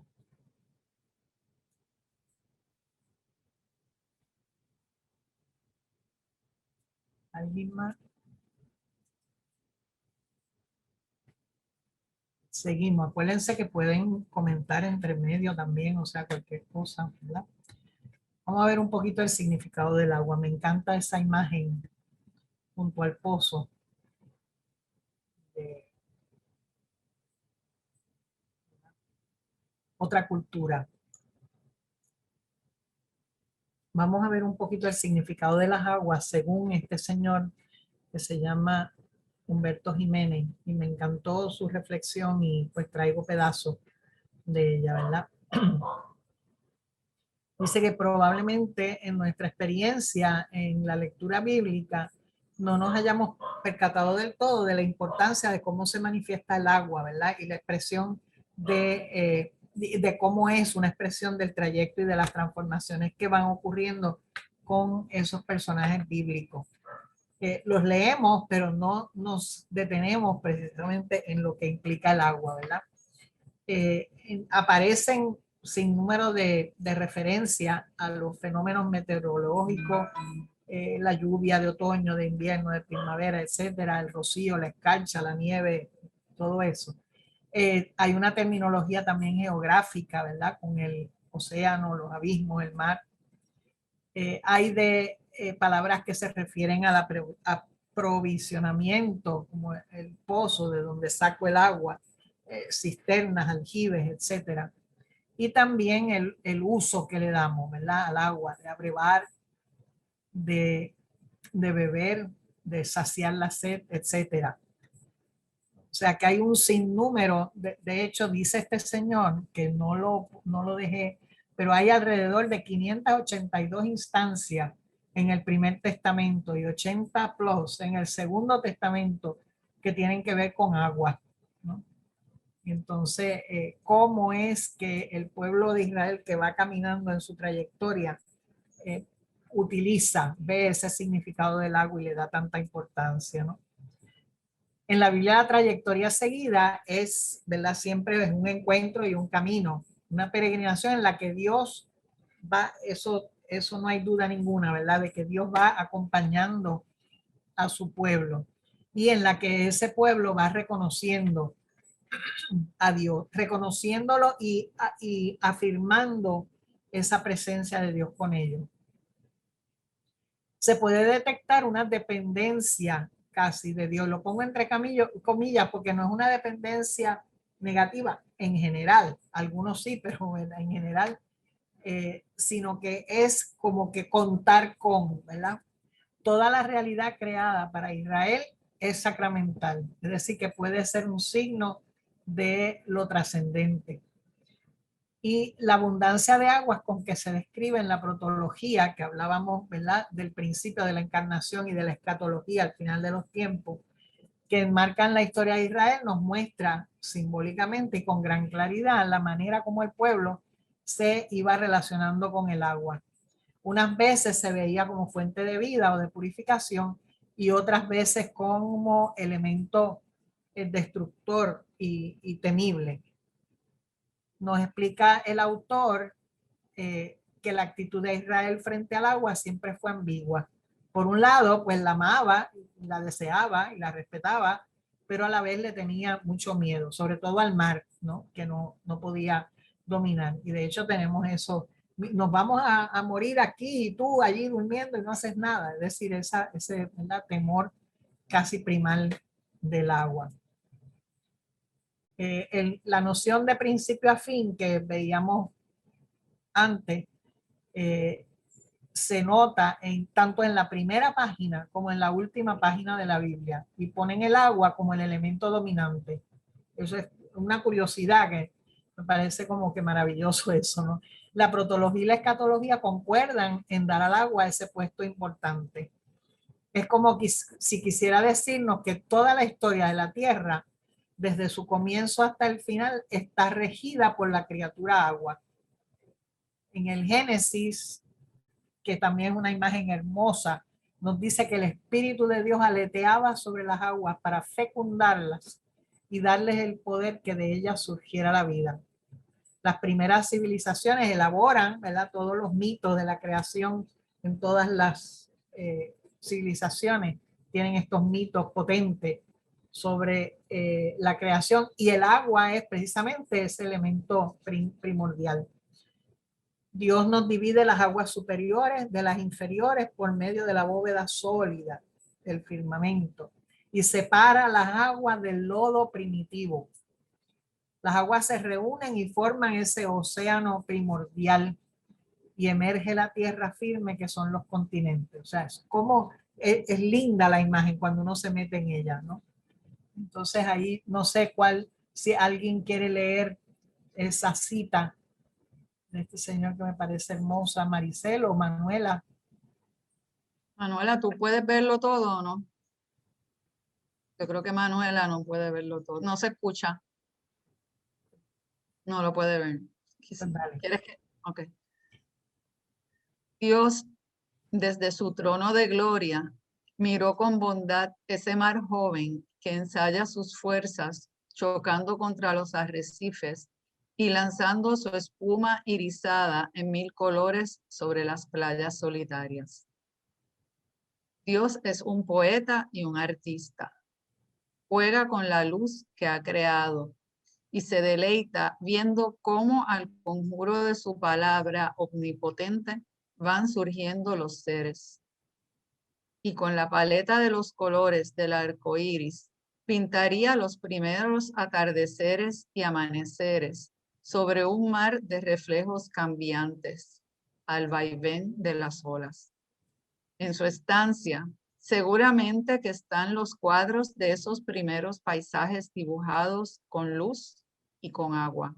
¿Alguien más? Seguimos. Acuérdense que pueden comentar entre medio también, o sea, cualquier cosa, ¿verdad? Vamos a ver un poquito el significado del agua. Me encanta esa imagen junto al pozo. Otra cultura. Vamos a ver un poquito el significado de las aguas según este señor que se llama Humberto Jiménez, y me encantó su reflexión y pues traigo pedazos de ella, ¿verdad? Dice que probablemente en nuestra experiencia en la lectura bíblica no nos hayamos percatado del todo de la importancia de cómo se manifiesta el agua, ¿verdad? Y la expresión de cómo es una expresión del trayecto y de las transformaciones que van ocurriendo con esos personajes bíblicos. Los leemos, pero no nos detenemos precisamente en lo que implica el agua, ¿verdad? Aparecen sin número de referencia a los fenómenos meteorológicos, la lluvia de otoño, de invierno, de primavera, etcétera, el rocío, la escarcha, la nieve, todo eso. Hay una terminología también geográfica, ¿verdad? Con el océano, los abismos, el mar. Hay de palabras que se refieren a la aprovisionamiento, como el pozo de donde saco el agua, cisternas, aljibes, etcétera. Y también el uso que le damos, ¿verdad? Al agua, de abrevar, de beber, de saciar la sed, etcétera. O sea que hay un sinnúmero, de hecho dice este señor, que no lo dejé, pero hay alrededor de 582 instancias en el Primer Testamento y 80 plus en el Segundo Testamento que tienen que ver con agua, ¿no? Entonces, ¿cómo es que el pueblo de Israel que va caminando en su trayectoria ve ese significado del agua y le da tanta importancia, ¿no? En la Biblia la trayectoria seguida es, ¿verdad? Siempre es un encuentro y un camino, una peregrinación en la que Dios va, eso no hay duda ninguna, ¿verdad? De que Dios va acompañando a su pueblo y en la que ese pueblo va reconociendo a Dios, reconociéndolo y afirmando esa presencia de Dios con ellos. Se puede detectar una dependencia casi de Dios. Lo pongo entre comillas porque no es una dependencia negativa en general. Algunos sí, pero en general, sino que es como que contar con, ¿verdad? Toda la realidad creada para Israel es sacramental. Es decir, que puede ser un signo de lo trascendente. Y la abundancia de aguas con que se describe en la protología, que hablábamos, ¿verdad?, del principio de la encarnación y de la escatología al final de los tiempos, que enmarcan la historia de Israel, nos muestra simbólicamente y con gran claridad la manera como el pueblo se iba relacionando con el agua. Unas veces se veía como fuente de vida o de purificación y otras veces como elemento destructor y temible. Nos explica el autor que la actitud de Israel frente al agua siempre fue ambigua. Por un lado, pues la amaba, la deseaba y la respetaba, pero a la vez le tenía mucho miedo, sobre todo al mar, ¿no? Que no podía dominar. Y de hecho tenemos eso, nos vamos a morir aquí y tú allí durmiendo y no haces nada. Es decir, ese temor casi primal del agua. La noción de principio a fin que veíamos antes se nota tanto en la primera página como en la última página de la Biblia y ponen el agua como el elemento dominante. Eso es una curiosidad que me parece como que maravilloso eso, ¿no? La protología y la escatología concuerdan en dar al agua ese puesto importante. Es como si quisiera decirnos que toda la historia de la tierra, desde su comienzo hasta el final, está regida por la criatura agua. En el Génesis, que también es una imagen hermosa, nos dice que el Espíritu de Dios aleteaba sobre las aguas para fecundarlas y darles el poder que de ellas surgiera la vida. Las primeras civilizaciones elaboran, ¿verdad?, todos los mitos de la creación. En todas las civilizaciones tienen estos mitos potentes sobre la creación, y el agua es precisamente ese elemento primordial. Dios nos divide las aguas superiores de las inferiores por medio de la bóveda sólida del firmamento y separa las aguas del lodo primitivo. Las aguas se reúnen y forman ese océano primordial y emerge la tierra firme que son los continentes. O sea, es linda la imagen cuando uno se mete en ella, ¿no? Entonces ahí no sé si alguien quiere leer esa cita de este señor que me parece hermosa, Maricel o Manuela. Manuela, ¿tú puedes verlo todo o no? Yo creo que Manuela no puede verlo todo. No se escucha. No lo puede ver. Pues dale. ¿Quieres que? Ok. Dios, desde su trono de gloria, miró con bondad ese mar joven que ensaya sus fuerzas, chocando contra los arrecifes y lanzando su espuma irisada en 1000 colores sobre las playas solitarias. Dios es un poeta y un artista. Juega con la luz que ha creado y se deleita viendo cómo al conjuro de su palabra omnipotente van surgiendo los seres. Y con la paleta de los colores del arco iris, pintaría los primeros atardeceres y amaneceres sobre un mar de reflejos cambiantes, al vaivén de las olas. En su estancia, seguramente que están los cuadros de esos primeros paisajes dibujados con luz y con agua,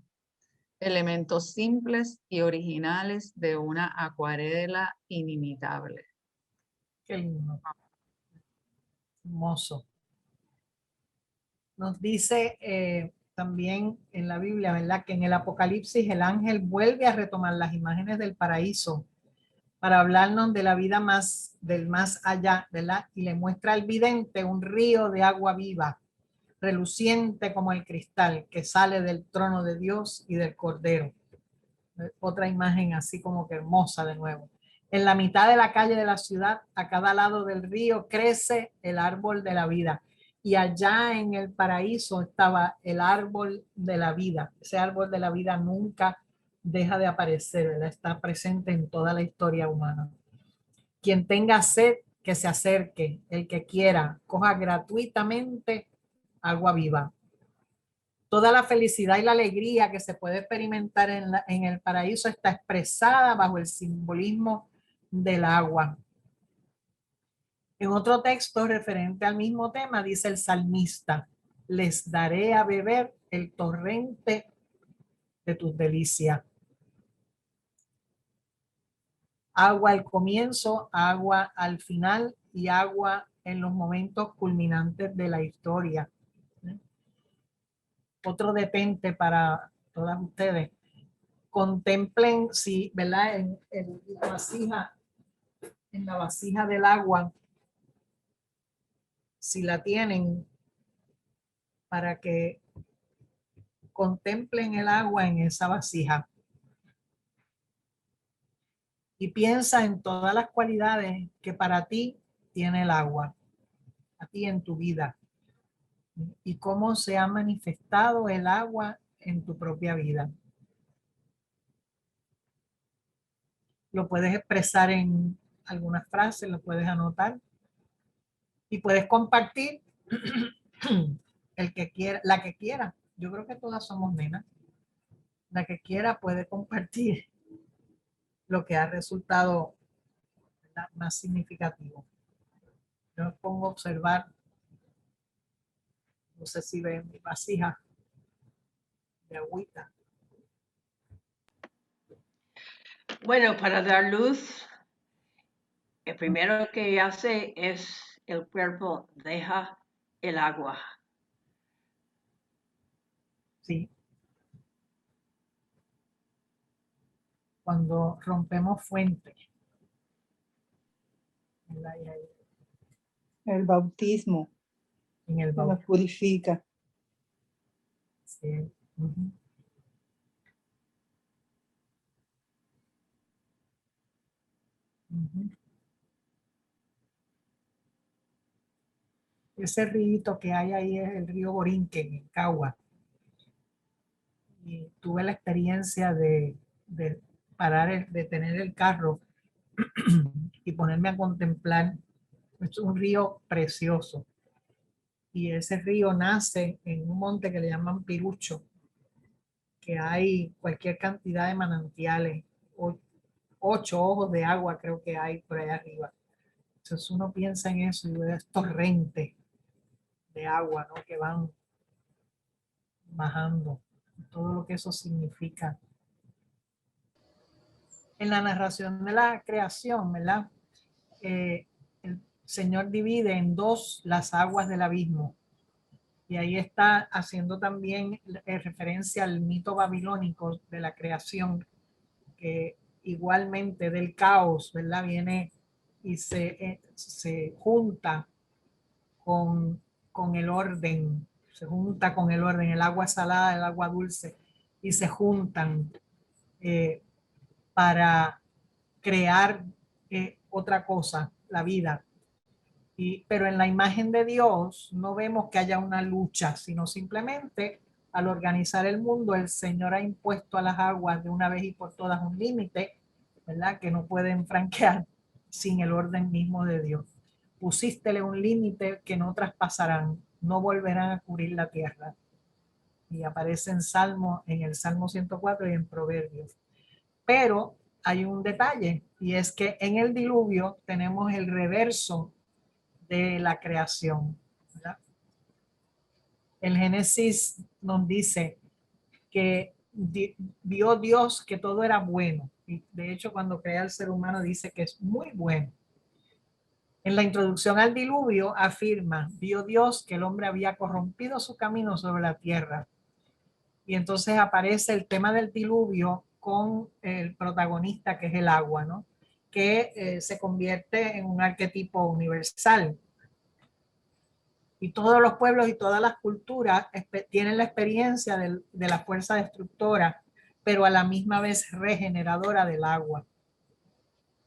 elementos simples y originales de una acuarela inimitable. Qué lindo. Hermoso. Nos dice también en la Biblia, ¿verdad?, que en el Apocalipsis el ángel vuelve a retomar las imágenes del paraíso para hablarnos de la vida del más allá, ¿verdad? Y le muestra al vidente un río de agua viva, reluciente como el cristal, que sale del trono de Dios y del Cordero. Otra imagen así como que hermosa de nuevo. En la mitad de la calle de la ciudad, a cada lado del río, crece el árbol de la vida. Y allá en el paraíso estaba el árbol de la vida. Ese árbol de la vida nunca deja de aparecer, ¿verdad? Está presente en toda la historia humana. Quien tenga sed, que se acerque. El que quiera, coja gratuitamente agua viva. Toda la felicidad y la alegría que se puede experimentar en el paraíso está expresada bajo el simbolismo del agua. En otro texto referente al mismo tema dice el salmista: les daré a beber el torrente de tus delicias. Agua al comienzo, agua al final y agua en los momentos culminantes de la historia. Otro detente para todas ustedes: contemplen si, ¿verdad?, en la vasija del agua, si la tienen, para que contemplen el agua en esa vasija. Y piensa en todas las cualidades que para ti tiene el agua, a ti en tu vida, y cómo se ha manifestado el agua en tu propia vida. Lo puedes expresar en algunas frases, lo puedes anotar y puedes compartir el que quiera, la que quiera. Yo creo que todas somos nenas. La que quiera puede compartir lo que ha resultado, ¿verdad?, más significativo. Yo me pongo a observar, no sé si ven mi vasija de agüita. Bueno, para dar luz, el primero que hace es el cuerpo deja el agua. Sí. Cuando rompemos fuentes, ¿verdad? Y ahí, El bautismo en el que nos bautismo. purifica. Sí. Ujú. Ujú. Ese río que hay ahí es el río Borinquen, en Cagua. Y tuve la experiencia de parar, de tener el carro y ponerme a contemplar. Es un río precioso. Y ese río nace en un monte que le llaman Pirucho, que hay cualquier cantidad de manantiales, 8 ojos de agua creo que hay por allá arriba. Entonces uno piensa en eso y ve torrentes de agua, ¿no? Que van bajando, todo lo que eso significa. En la narración de la creación, ¿verdad? El Señor divide en dos las aguas del abismo. Y ahí está haciendo también referencia al mito babilónico de la creación, que igualmente del caos, ¿verdad? Viene y se junta con el orden, se junta con el orden, el agua salada, el agua dulce, y se juntan para crear otra cosa, la vida. Pero en la imagen de Dios no vemos que haya una lucha, sino simplemente al organizar el mundo, el Señor ha impuesto a las aguas de una vez y por todas un límite, ¿verdad? Que no pueden franquear sin el orden mismo de Dios. Pusístele un límite que no traspasarán, no volverán a cubrir la tierra. Y aparece en el Salmo 104 y en Proverbios. Pero hay un detalle, y es que en el diluvio tenemos el reverso de la creación, ¿verdad? El Génesis nos dice que vio Dios que todo era bueno. Y de hecho, cuando crea al ser humano dice que es muy bueno. En la introducción al diluvio afirma, vio Dios que el hombre había corrompido su camino sobre la tierra. Y entonces aparece el tema del diluvio con el protagonista, que es el agua, ¿no? Que se convierte en un arquetipo universal. Y todos los pueblos y todas las culturas tienen la experiencia de la fuerza destructora, pero a la misma vez regeneradora del agua.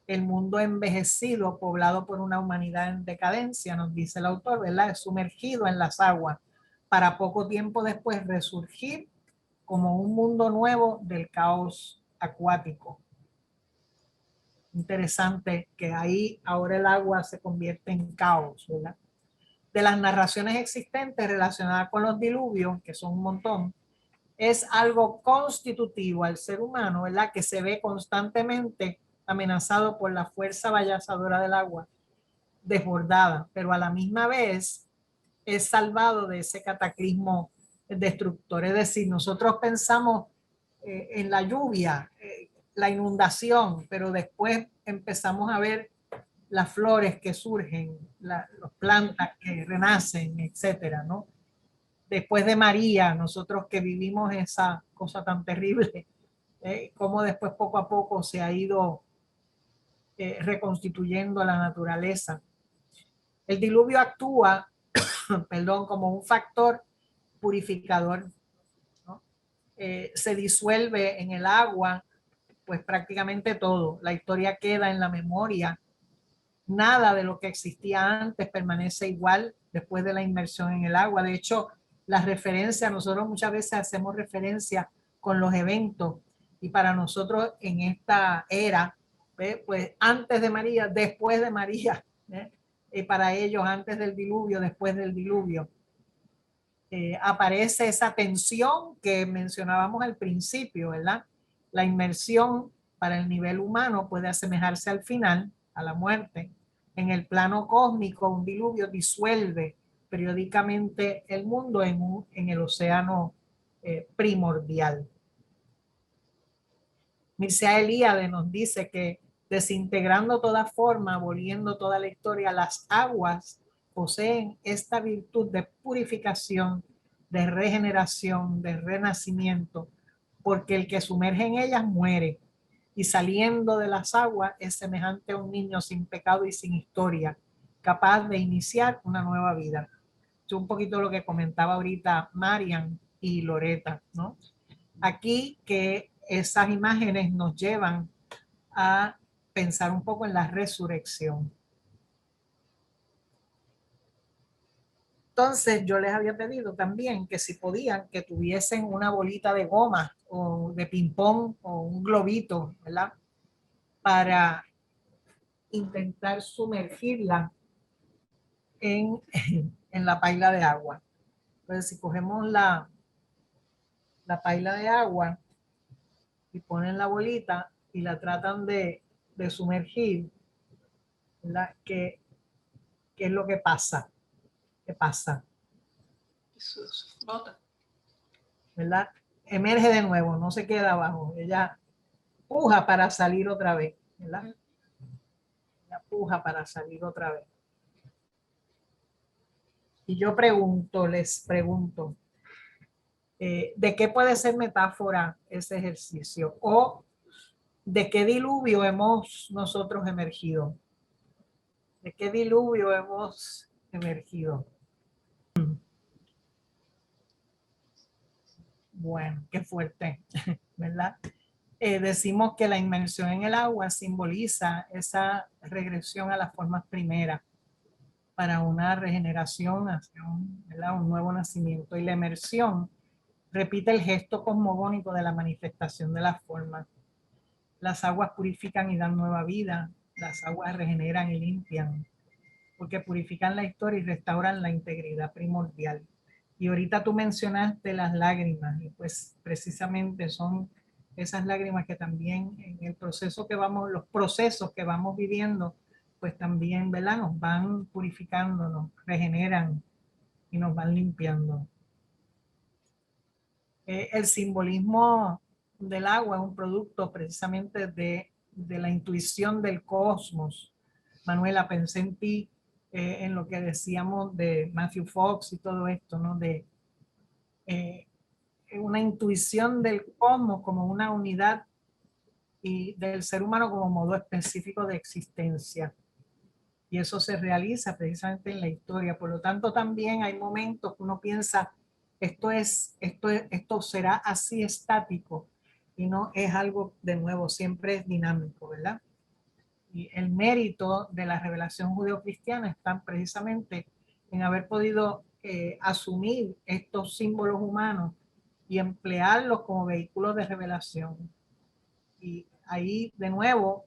El mundo envejecido, poblado por una humanidad en decadencia, nos dice el autor, ¿verdad? Es sumergido en las aguas para poco tiempo después resurgir como un mundo nuevo del caos acuático. Interesante que ahí ahora el agua se convierte en caos, ¿verdad? De las narraciones existentes relacionadas con los diluvios, que son un montón, es algo constitutivo al ser humano, ¿verdad? Que se ve constantemente amenazado por la fuerza vallazadora del agua, desbordada, pero a la misma vez es salvado de ese cataclismo destructor. Es decir, nosotros pensamos en la lluvia, la inundación, pero después empezamos a ver las flores que surgen, las plantas que renacen, etcétera, ¿no? Después de María, nosotros que vivimos esa cosa tan terrible, cómo después poco a poco se ha ido reconstituyendo la naturaleza. El diluvio actúa, perdón, como un factor purificador, ¿no? Se disuelve en el agua, pues prácticamente todo. La historia queda en la memoria. Nada de lo que existía antes permanece igual después de la inmersión en el agua. De hecho, las referencias, nosotros muchas veces hacemos referencia con los eventos y para nosotros en esta era, pues antes de María, después de María, y para ellos antes del diluvio, después del diluvio. Aparece esa tensión que mencionábamos al principio, ¿verdad? La inmersión para el nivel humano puede asemejarse al final, a la muerte. En el plano cósmico, un diluvio disuelve periódicamente el mundo en el océano primordial. Mircea Eliade nos dice que desintegrando toda forma, aboliendo toda la historia, las aguas poseen esta virtud de purificación, de regeneración, de renacimiento, porque el que sumerge en ellas muere, y saliendo de las aguas es semejante a un niño sin pecado y sin historia, capaz de iniciar una nueva vida. Es un poquito lo que comentaba ahorita Marian y Loreta, ¿no? Aquí que esas imágenes nos llevan a pensar un poco en la resurrección. Entonces yo les había pedido también que si podían, que tuviesen una bolita de goma o de ping-pong o un globito, ¿verdad? Para intentar sumergirla en, en la paila de agua. Entonces si cogemos la paila de agua y ponen la bolita y la tratan de sumergir, ¿verdad? ¿Qué es lo que pasa? ¿Qué pasa? Eso se flota. ¿Verdad? Emerge de nuevo, no se queda abajo. Ella puja para salir otra vez, ¿verdad? Ella puja para salir otra vez. Y yo les pregunto, ¿de qué puede ser metáfora ese ejercicio? ¿O de qué diluvio hemos nosotros emergido? ¿De qué diluvio hemos emergido? Bueno, qué fuerte, ¿verdad? Decimos que la inmersión en el agua simboliza esa regresión a las formas primeras para una regeneración hacia un nuevo nacimiento. Y la emersión repite el gesto cosmogónico de la manifestación de las formas. Las aguas purifican y dan nueva vida. Las aguas regeneran y limpian, porque purifican la historia y restauran la integridad primordial. Y ahorita tú mencionaste las lágrimas, y pues precisamente son esas lágrimas que también en el proceso que vamos, los procesos que vamos viviendo, pues también, ¿verdad? Nos van purificando, nos regeneran y nos van limpiando. El simbolismo del agua es un producto precisamente de la intuición del cosmos. Manuela, pensé en ti, en lo que decíamos de Matthew Fox y todo esto, ¿no? De una intuición del cosmos como una unidad y del ser humano como modo específico de existencia. Y eso se realiza precisamente en la historia. Por lo tanto, también hay momentos que uno piensa, esto será así estático, y no es algo de nuevo, siempre es dinámico, ¿verdad? Y el mérito de la revelación judeocristiana está precisamente en haber podido asumir estos símbolos humanos y emplearlos como vehículos de revelación. Y ahí, de nuevo,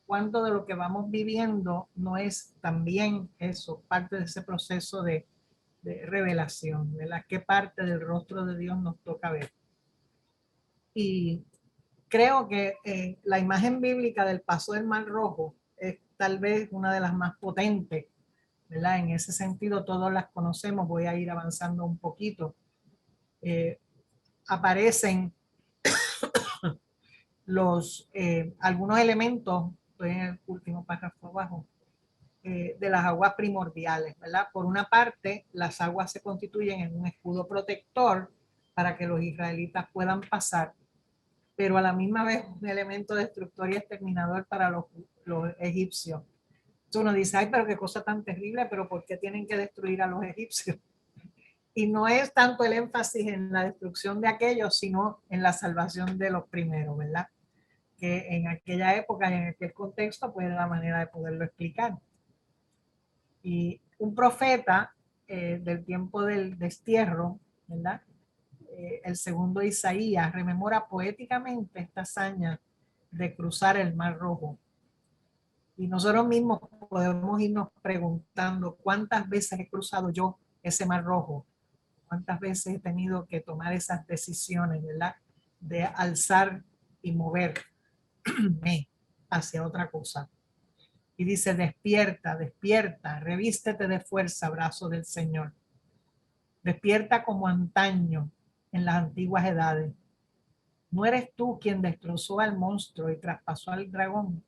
cuánto de lo que vamos viviendo no es también eso, parte de ese proceso de revelación, de la qué parte del rostro de Dios nos toca ver. Y creo que la imagen bíblica del paso del Mar Rojo es tal vez una de las más potentes, ¿verdad? En ese sentido todos las conocemos, voy a ir avanzando un poquito. Aparecen algunos elementos, estoy en el último párrafo abajo, de las aguas primordiales, ¿verdad? Por una parte, las aguas se constituyen en un escudo protector para que los israelitas puedan pasar, pero a la misma vez un elemento destructor y exterminador para los egipcios. Entonces uno dice, ay, pero qué cosa tan terrible, pero ¿por qué tienen que destruir a los egipcios? Y no es tanto el énfasis en la destrucción de aquellos, sino en la salvación de los primeros, ¿verdad? Que en aquella época y en aquel contexto, pues era la manera de poderlo explicar. Y un profeta del tiempo del destierro, ¿verdad? El segundo Isaías rememora poéticamente esta hazaña de cruzar el Mar Rojo. Y nosotros mismos podemos irnos preguntando cuántas veces he cruzado yo ese Mar Rojo, cuántas veces he tenido que tomar esas decisiones, ¿verdad? De alzar y moverme hacia otra cosa. Y dice, despierta, despierta, revístete de fuerza, brazo del Señor. Despierta como antaño en las antiguas edades. ¿No eres tú quien destrozó al monstruo y traspasó al dragón?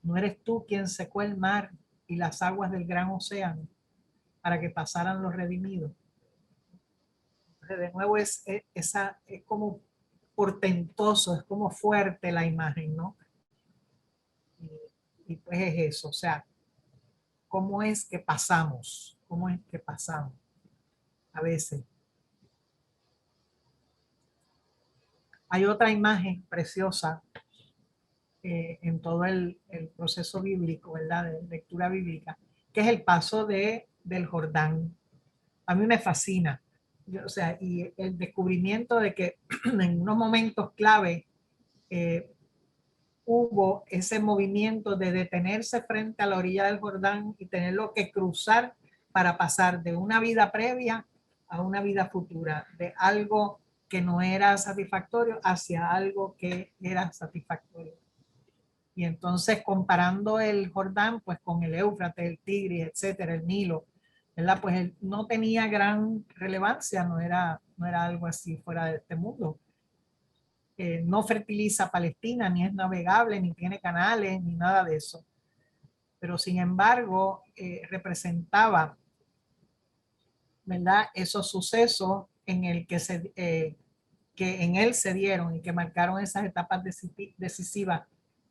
¿No eres tú quien secó el mar y las aguas del gran océano para que pasaran los redimidos? Entonces, de nuevo es como portentoso, es como fuerte la imagen, ¿no? Y pues es eso, o sea, ¿cómo es que pasamos? ¿Cómo es que pasamos? A veces. Hay otra imagen preciosa en todo el proceso bíblico, ¿verdad? De lectura bíblica, que es el paso del Jordán. A mí me fascina. O sea, y el descubrimiento de que en unos momentos clave hubo ese movimiento de detenerse frente a la orilla del Jordán y tenerlo que cruzar para pasar de una vida previa a una vida futura, de algo que no era satisfactorio hacia algo que era satisfactorio. Y entonces comparando el Jordán pues con el Éufrates, el Tigris, etcétera, el Nilo, ¿verdad? Pues no tenía gran relevancia, no era algo así fuera de este mundo. No fertiliza Palestina, ni es navegable, ni tiene canales, ni nada de eso. Pero sin embargo, representaba, ¿verdad?, esos sucesos en el que en él se dieron y que marcaron esas etapas decisivas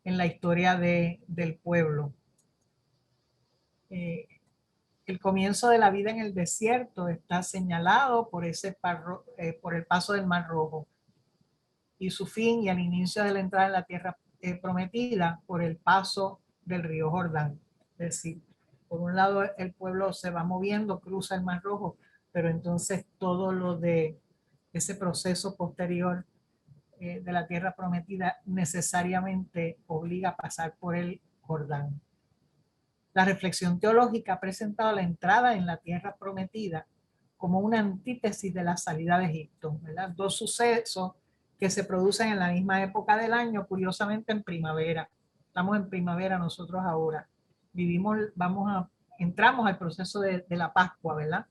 en la historia del pueblo. El comienzo de la vida en el desierto está señalado por el paso del Mar Rojo, y su fin y el inicio de la entrada en la tierra prometida por el paso del río Jordán. Es decir, por un lado el pueblo se va moviendo, cruza el Mar Rojo, pero entonces todo lo de ese proceso posterior de la tierra prometida necesariamente obliga a pasar por el Jordán. La reflexión teológica ha presentado la entrada en la tierra prometida como una antítesis de la salida de Egipto, ¿verdad? Dos sucesos que se producen en la misma época del año, curiosamente en primavera. Estamos en primavera nosotros ahora. Entramos al proceso de la Pascua, ¿verdad?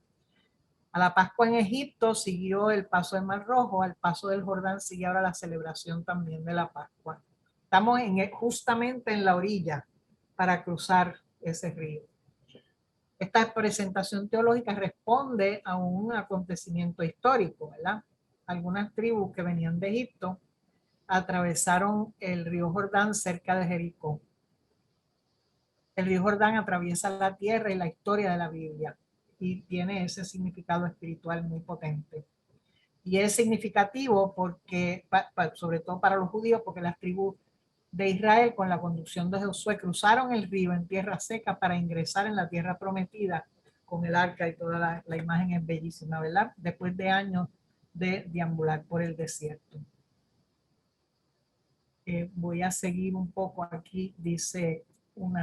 A la Pascua en Egipto siguió el paso del Mar Rojo, al paso del Jordán sigue ahora la celebración también de la Pascua. Estamos justamente en la orilla para cruzar ese río. Esta presentación teológica responde a un acontecimiento histórico, ¿verdad? Algunas tribus que venían de Egipto atravesaron el río Jordán cerca de Jericó. El río Jordán atraviesa la tierra y la historia de la Biblia y tiene ese significado espiritual muy potente. Y es significativo porque, sobre todo para los judíos, porque las tribus de Israel con la conducción de Josué cruzaron el río en tierra seca para ingresar en la tierra prometida con el arca, y toda la imagen es bellísima, ¿verdad? Después de años de deambular por el desierto. Voy a seguir un poco aquí, dice un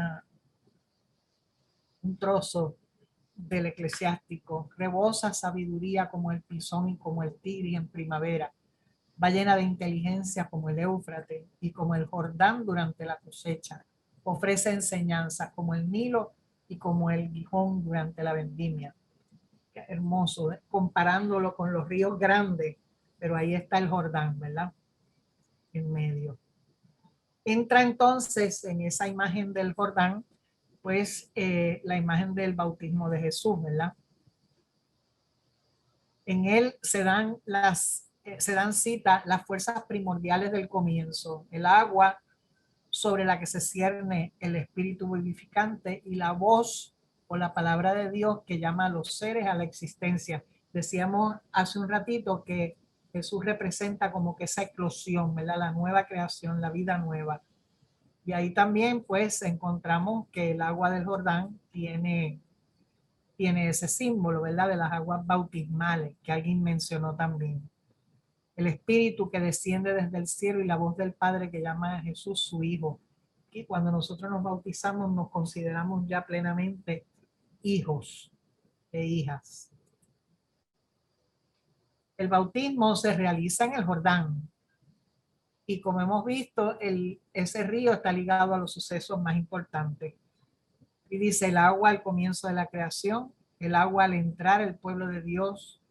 trozo del Eclesiástico: rebosa sabiduría como el Pisón y como el Tigris en primavera, va llena de inteligencia como el Éufrates y como el Jordán durante la cosecha, ofrece enseñanzas como el Nilo y como el Gihón durante la vendimia. Qué hermoso, comparándolo con los ríos grandes, pero ahí está el Jordán, ¿verdad? En medio. Entra entonces en esa imagen del Jordán, pues la imagen del bautismo de Jesús, ¿verdad? En él se dan cita las fuerzas primordiales del comienzo, el agua sobre la que se cierne el espíritu vivificante y la voz o la palabra de Dios que llama a los seres a la existencia. Decíamos hace un ratito que Jesús representa como que esa eclosión, ¿verdad? La nueva creación, la vida nueva. Y ahí también pues encontramos que el agua del Jordán tiene ese símbolo, ¿verdad? De las aguas bautismales que alguien mencionó también. El espíritu que desciende desde el cielo y la voz del Padre que llama a Jesús su Hijo. Y cuando nosotros nos bautizamos nos consideramos ya plenamente hijos e hijas. El bautismo se realiza en el Jordán. Y como hemos visto, ese río está ligado a los sucesos más importantes. Y dice: el agua al comienzo de la creación, el agua al entrar el pueblo de Dios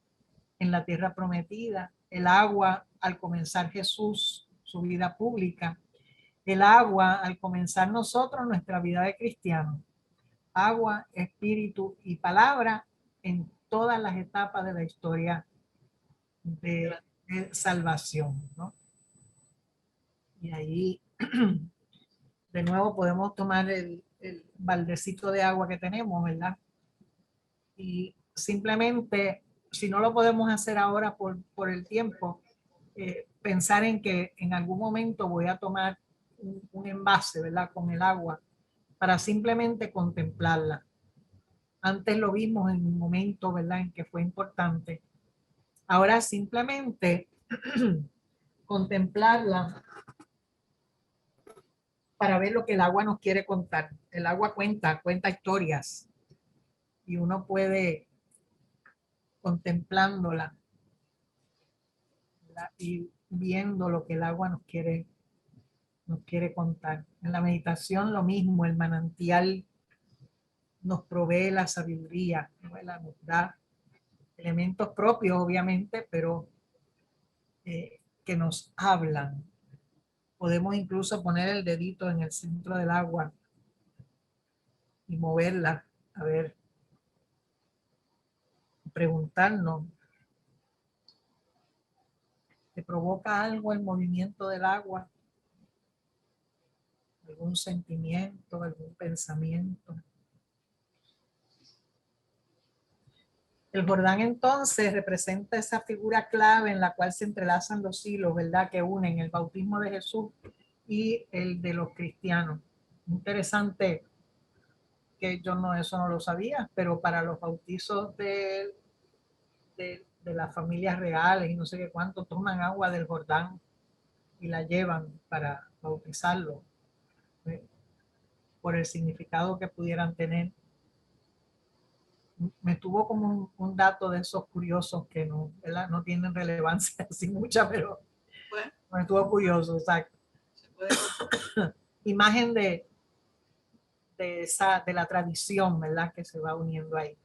en la tierra prometida, el agua al comenzar Jesús su vida pública, el agua al comenzar nosotros nuestra vida de cristianos. Agua, espíritu y palabra en todas las etapas de la historia de salvación, ¿no? Y ahí de nuevo podemos tomar el baldecito de agua que tenemos, ¿verdad? Y simplemente, si no lo podemos hacer ahora por el tiempo, pensar en que en algún momento voy a tomar un envase, ¿verdad? Con el agua para simplemente contemplarla. Antes lo vimos en un momento, ¿verdad? En que fue importante. Ahora simplemente contemplarla para ver lo que el agua nos quiere contar. El agua cuenta historias y uno puede contemplándola, ¿verdad? Y viendo lo que el agua nos quiere contar. En la meditación lo mismo, el manantial nos provee la sabiduría, ¿verdad? Nos da elementos propios, obviamente, pero que nos hablan. Podemos incluso poner el dedito en el centro del agua y moverla, a ver, preguntarnos, ¿te provoca algo el movimiento del agua? ¿Algún sentimiento, algún pensamiento? El Jordán entonces representa esa figura clave en la cual se entrelazan los hilos, ¿verdad? Que unen el bautismo de Jesús y el de los cristianos. Interesante que yo eso no lo sabía, pero para los bautizos de las familias reales y no sé qué cuánto, toman agua del Jordán y la llevan para bautizarlo, por el significado que pudieran tener. Me tuvo como un dato de esos curiosos que no, ¿verdad? No tienen relevancia así mucha, pero Bueno, me estuvo curioso, exacto. se puede. Imagen de la tradición, ¿verdad? Que se va uniendo ahí.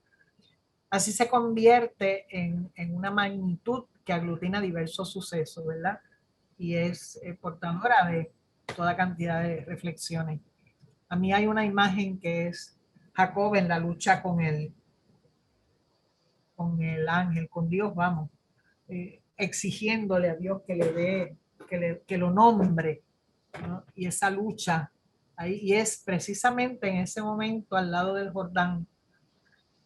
Así se convierte en una magnitud que aglutina diversos sucesos, ¿verdad? Y es portadora de toda cantidad de reflexiones. A mí hay una imagen que es Jacob en la lucha con el ángel, con Dios, vamos, exigiéndole a Dios que le dé, que lo nombre, ¿no? Y esa lucha ahí, y es precisamente en ese momento al lado del Jordán,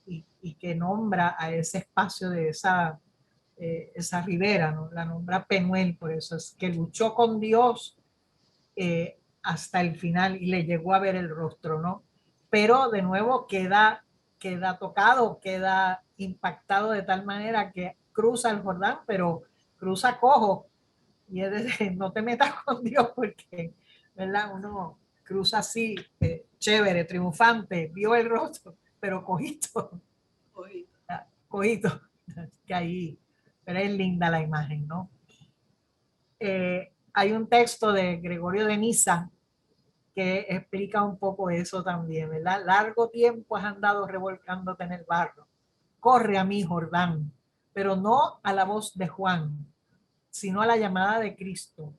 y que nombra a ese espacio de esa ribera, ¿no? La nombra Penuel, por eso es que luchó con Dios hasta el final y le llegó a ver el rostro, ¿no? Pero de nuevo queda tocado, queda impactado de tal manera que cruza el Jordán, pero cruza cojo, y es de, no te metas con Dios porque, ¿verdad? Uno cruza así, chévere, triunfante, vio el rostro, pero cojito, que ahí, pero es linda la imagen, ¿no? Hay un texto de Gregorio de Niza que explica un poco eso también, ¿verdad? Largo tiempo has andado revolcándote en el barro. Corre a mí, Jordán, pero no a la voz de Juan, sino a la llamada de Cristo.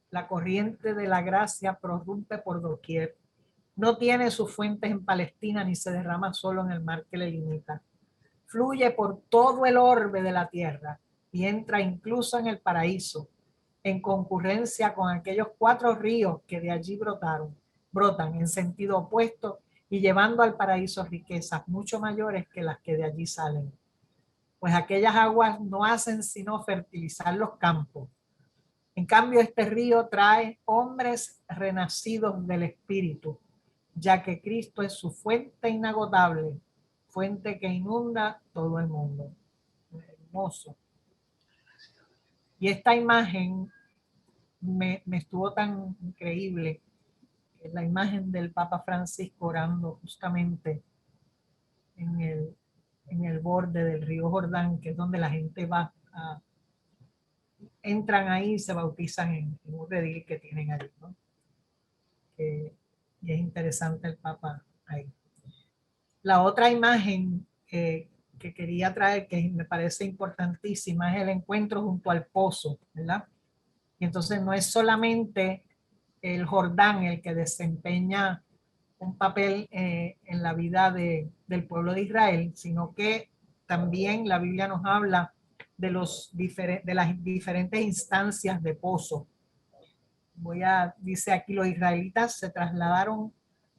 La corriente de la gracia prorrumpe por doquier. No tiene sus fuentes en Palestina ni se derrama solo en el mar que le limita. Fluye por todo el orbe de la tierra y entra incluso en el paraíso, en concurrencia con aquellos 4 ríos que de allí brotan en sentido opuesto y llevando al paraíso riquezas mucho mayores que las que de allí salen. Pues aquellas aguas no hacen sino fertilizar los campos. En cambio, este río trae hombres renacidos del Espíritu, ya que Cristo es su fuente inagotable, fuente que inunda todo el mundo. Hermoso. Y esta imagen me estuvo tan increíble, la imagen del Papa Francisco orando justamente en el borde del río Jordán, que es donde la gente va entran ahí y se bautizan en un redil que tienen ahí, ¿no? Y es interesante el Papa ahí. La otra imagen que quería traer, que me parece importantísima, es el encuentro junto al pozo, ¿verdad? Y entonces no es solamente el Jordán el que desempeña un papel en la vida del pueblo de Israel, sino que también la Biblia nos habla de las diferentes instancias de pozo, dice aquí, los israelitas se trasladaron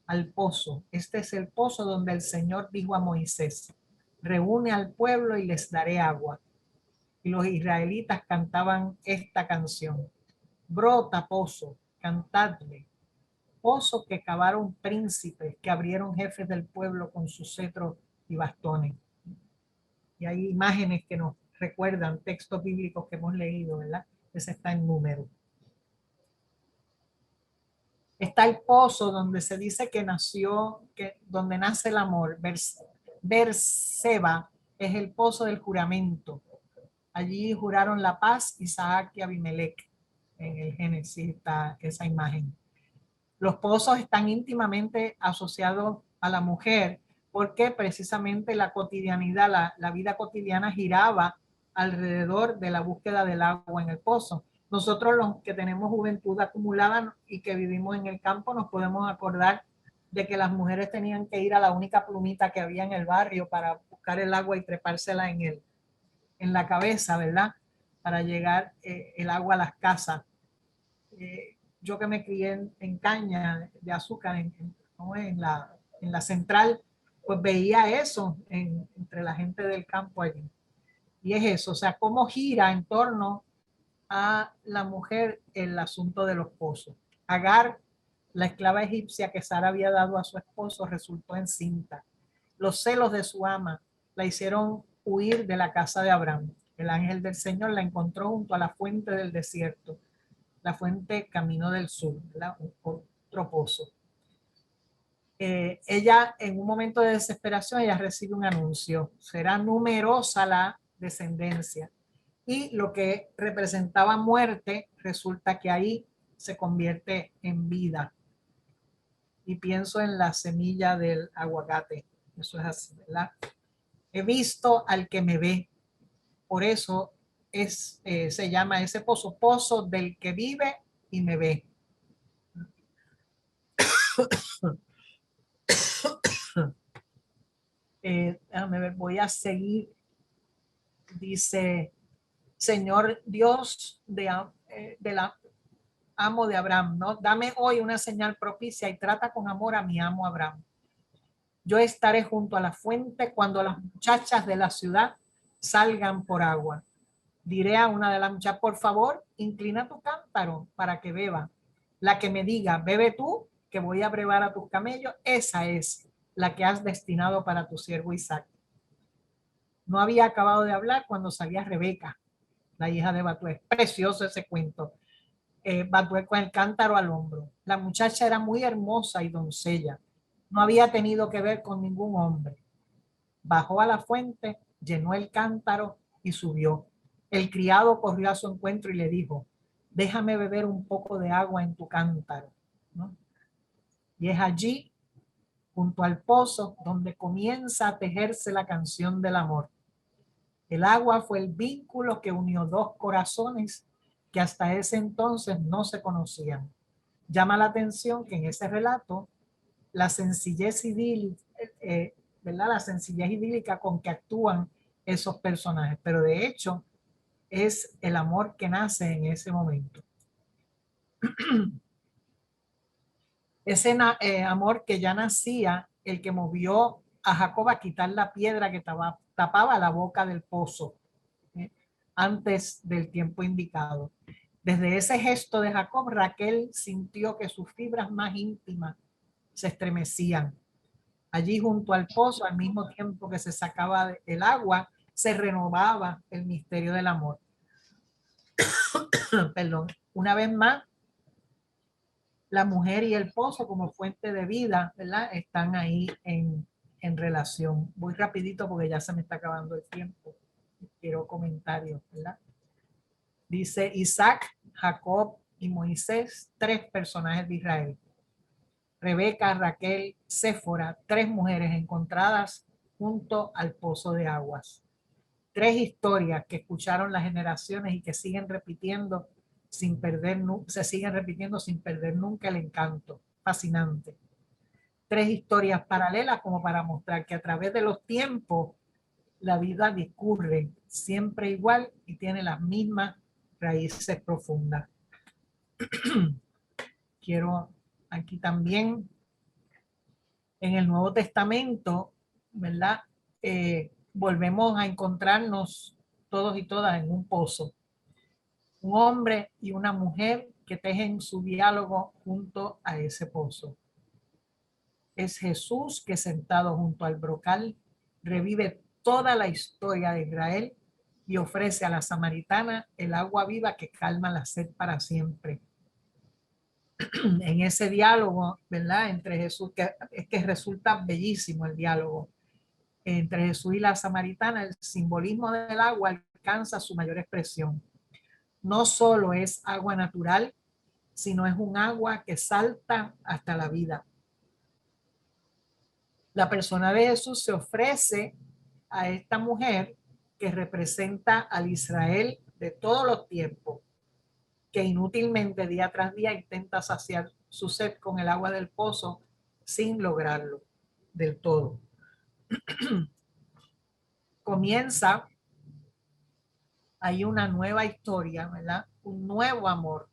al pozo. Este es el pozo donde el Señor dijo a Moisés, reúne al pueblo y les daré agua. Y los israelitas cantaban esta canción. Brota pozo, cantadle. Pozo que cavaron príncipes, que abrieron jefes del pueblo con sus cetros y bastones. Y hay imágenes que nos recuerdan textos bíblicos que hemos leído, ¿verdad? Ese está en Número. Está el pozo donde se dice que nació, donde nace el amor. Berseba es el pozo del juramento. Allí juraron la paz Isaac y Abimelech. En el Génesis está esa imagen. Los pozos están íntimamente asociados a la mujer porque precisamente la cotidianidad, la vida cotidiana giraba alrededor de la búsqueda del agua en el pozo. Nosotros los que tenemos juventud acumulada y que vivimos en el campo nos podemos acordar de que las mujeres tenían que ir a la única plumita que había en el barrio para buscar el agua y trepársela en la cabeza, ¿verdad? Para llegar el agua a las casas. Yo que me crié en caña de azúcar en la central, pues veía eso entre la gente del campo allí. Y es eso, o sea, cómo gira en torno a la mujer el asunto de los pozos. Agar, la esclava egipcia que Sara había dado a su esposo, resultó encinta. Los celos de su ama la hicieron huir de la casa de Abraham. El ángel del Señor la encontró junto a la fuente del desierto, la fuente camino del sur, ¿verdad? Otro pozo. Ella, en un momento de desesperación, ella recibe un anuncio. Será numerosa la descendencia. Y lo que representaba muerte, resulta que ahí se convierte en vida. Y pienso en la semilla del aguacate. Eso es así, ¿verdad? He visto al que me ve. Por eso se llama ese pozo, pozo del que vive y me ve. Déjame ver, voy a seguir. Dice, Señor Dios de la amo de Abraham, ¿no? Dame hoy una señal propicia y trata con amor a mi amo Abraham. Yo estaré junto a la fuente cuando las muchachas de la ciudad salgan por agua. Diré a una de las muchachas, por favor, inclina tu cántaro para que beba. La que me diga, bebe tú, que voy a brevar a tus camellos, esa es la que has destinado para tu siervo Isaac. No había acabado de hablar cuando salía Rebeca, la hija de Batuel. Precioso ese cuento. Batuel con el cántaro al hombro. La muchacha era muy hermosa y doncella. No había tenido que ver con ningún hombre. Bajó a la fuente, llenó el cántaro y subió. El criado corrió a su encuentro y le dijo, déjame beber un poco de agua en tu cántaro, ¿no? Y es allí, junto al pozo, donde comienza a tejerse la canción del amor. El agua fue el vínculo que unió dos corazones que hasta ese entonces no se conocían. Llama la atención que en ese relato la sencillez idílica, ¿verdad? La sencillez idílica con que actúan esos personajes, pero de hecho es el amor que nace en ese momento. Ese amor que ya nacía, el que movió a Jacob a quitar la piedra que tapaba la boca del pozo antes del tiempo indicado. Desde ese gesto de Jacob, Raquel sintió que sus fibras más íntimas se estremecían. Allí junto al pozo, al mismo tiempo que se sacaba el agua, se renovaba el misterio del amor. Perdón. Una vez más, la mujer y el pozo como fuente de vida, ¿verdad? Están ahí en relación. Voy rapidito porque ya se me está acabando el tiempo. Quiero comentarios, ¿verdad? Dice Isaac, Jacob y Moisés, 3 personajes de Israel. Rebeca, Raquel, Séfora, 3 mujeres encontradas junto al pozo de aguas. 3 historias que escucharon las generaciones y que siguen repitiendo se siguen repitiendo sin perder nunca el encanto. Fascinante. 3 historias paralelas como para mostrar que a través de los tiempos la vida discurre siempre igual y tiene las mismas raíces profundas. quiero aquí también, en el Nuevo Testamento, ¿verdad? Volvemos a encontrarnos todos y todas en un pozo. Un hombre y una mujer que tejen su diálogo junto a ese pozo. Es Jesús que, sentado junto al brocal, revive toda la historia de Israel y ofrece a la samaritana el agua viva que calma la sed para siempre. En ese diálogo, ¿verdad? Entre Jesús, que es que resulta bellísimo el diálogo entre Jesús y la samaritana, el simbolismo del agua alcanza su mayor expresión. No solo es agua natural, sino es un agua que salta hasta la vida. La persona de Jesús se ofrece a esta mujer que representa al Israel de todos los tiempos, que inútilmente día tras día intenta saciar su sed con el agua del pozo sin lograrlo del todo. Comienza ahí una nueva historia, ¿verdad? Un nuevo amor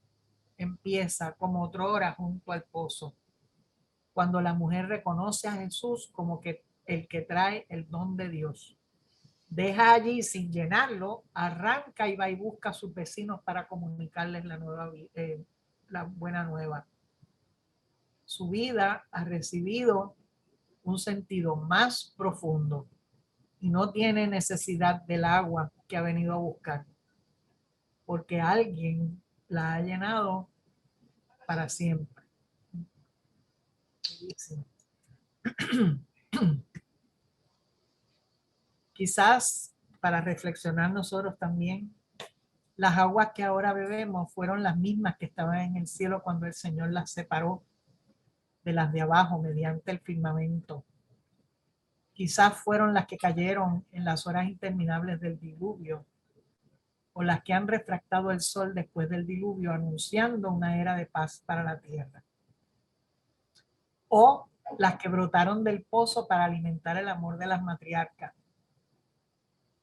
empieza como otrora junto al pozo, cuando la mujer reconoce a Jesús como que el que trae el don de Dios. Deja allí sin llenarlo, arranca y va y busca a sus vecinos para comunicarles la buena nueva. Su vida ha recibido un sentido más profundo y no tiene necesidad del agua que ha venido a buscar, porque alguien la ha llenado para siempre. Quizás para reflexionar nosotros también, las aguas que ahora bebemos fueron las mismas que estaban en el cielo cuando el Señor las separó de las de abajo mediante el firmamento. Quizás fueron las que cayeron en las horas interminables del diluvio, o las que han refractado el sol después del diluvio, anunciando una era de paz para la tierra. O las que brotaron del pozo para alimentar el amor de las matriarcas.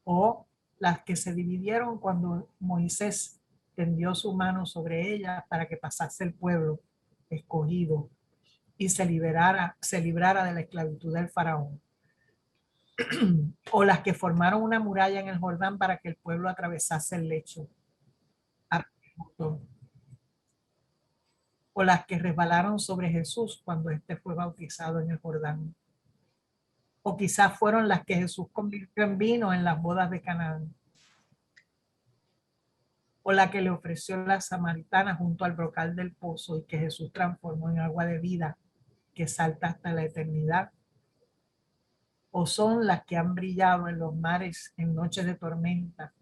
O las que se dividieron cuando Moisés tendió su mano sobre ellas para que pasase el pueblo escogido y se librara de la esclavitud del faraón. O las que formaron una muralla en el Jordán para que el pueblo atravesase el lecho. O las que resbalaron sobre Jesús cuando éste fue bautizado en el Jordán. O quizás fueron las que Jesús convirtió en vino en las bodas de Canaán. O la que le ofreció la samaritana junto al brocal del pozo y que Jesús transformó en agua de vida que salta hasta la eternidad. O son las que han brillado en los mares en noches de tormenta,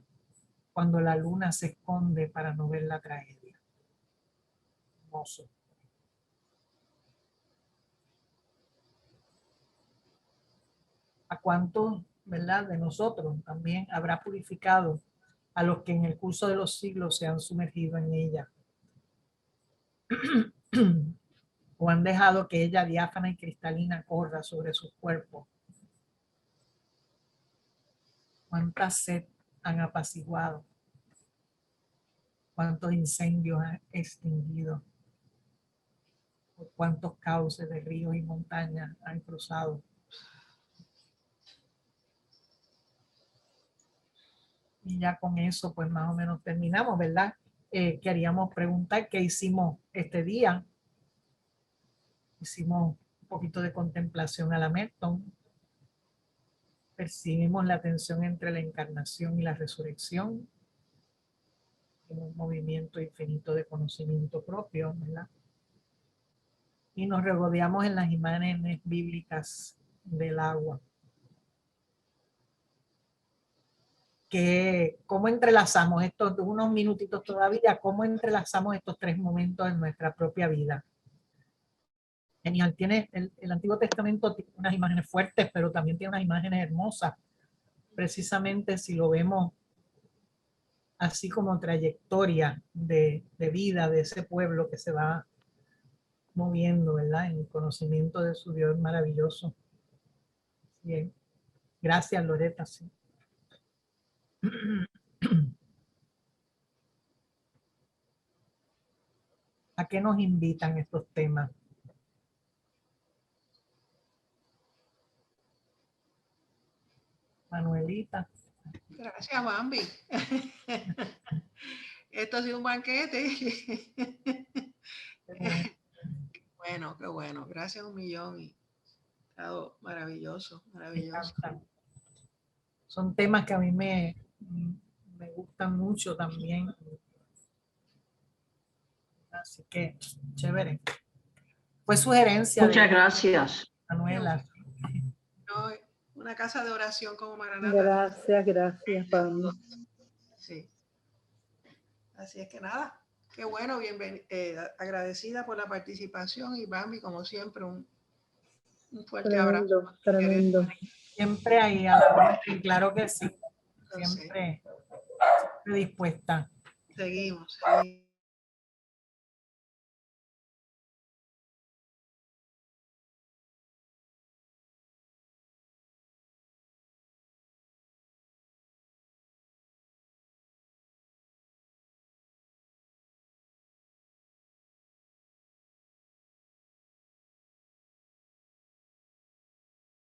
cuando la luna se esconde para no ver la tragedia. Hermoso. ¿A cuántos, verdad, de nosotros también habrá purificado a los que en el curso de los siglos se han sumergido en ella? ¿O han dejado que ella diáfana y cristalina corra sobre sus cuerpos? ¿Cuánta sed han apaciguado? ¿Cuántos incendios han extinguido? ¿Cuántos cauces de ríos y montañas han cruzado? Y ya con eso, pues más o menos terminamos, ¿verdad? Queríamos preguntar qué hicimos este día. Hicimos un poquito de contemplación a la Merton. Percibimos la tensión entre la encarnación y la resurrección. Un movimiento infinito de conocimiento propio, ¿verdad? Y nos regodeamos en las imágenes bíblicas del agua. ¿Cómo entrelazamos estos unos minutitos todavía? ¿Cómo entrelazamos estos tres momentos en nuestra propia vida? Genial, tiene el Antiguo Testamento tiene unas imágenes fuertes, pero también tiene unas imágenes hermosas. Precisamente si lo vemos así como trayectoria de vida de ese pueblo que se va moviendo, ¿verdad? En el conocimiento de su Dios maravilloso. Bien. Gracias, Loreta. Sí. ¿A qué nos invitan estos temas? Manuelita. Gracias, Bambi. Esto ha sido un banquete. Bueno, qué bueno. Gracias un millón. Y ha estado maravilloso, Me maravilloso. encantan. Son temas que a mí me gustan mucho también. Así que, chévere. Fue sugerencia Muchas de gracias. Manuela. No, una casa de oración como Maranata. Gracias, Pablo. Sí. Así es que nada, qué bueno, agradecida por la participación y Bambi, como siempre, un fuerte abrazo. Tremendo. Siempre ahí a la orden, claro que sí. Entonces, Siempre dispuesta. seguimos.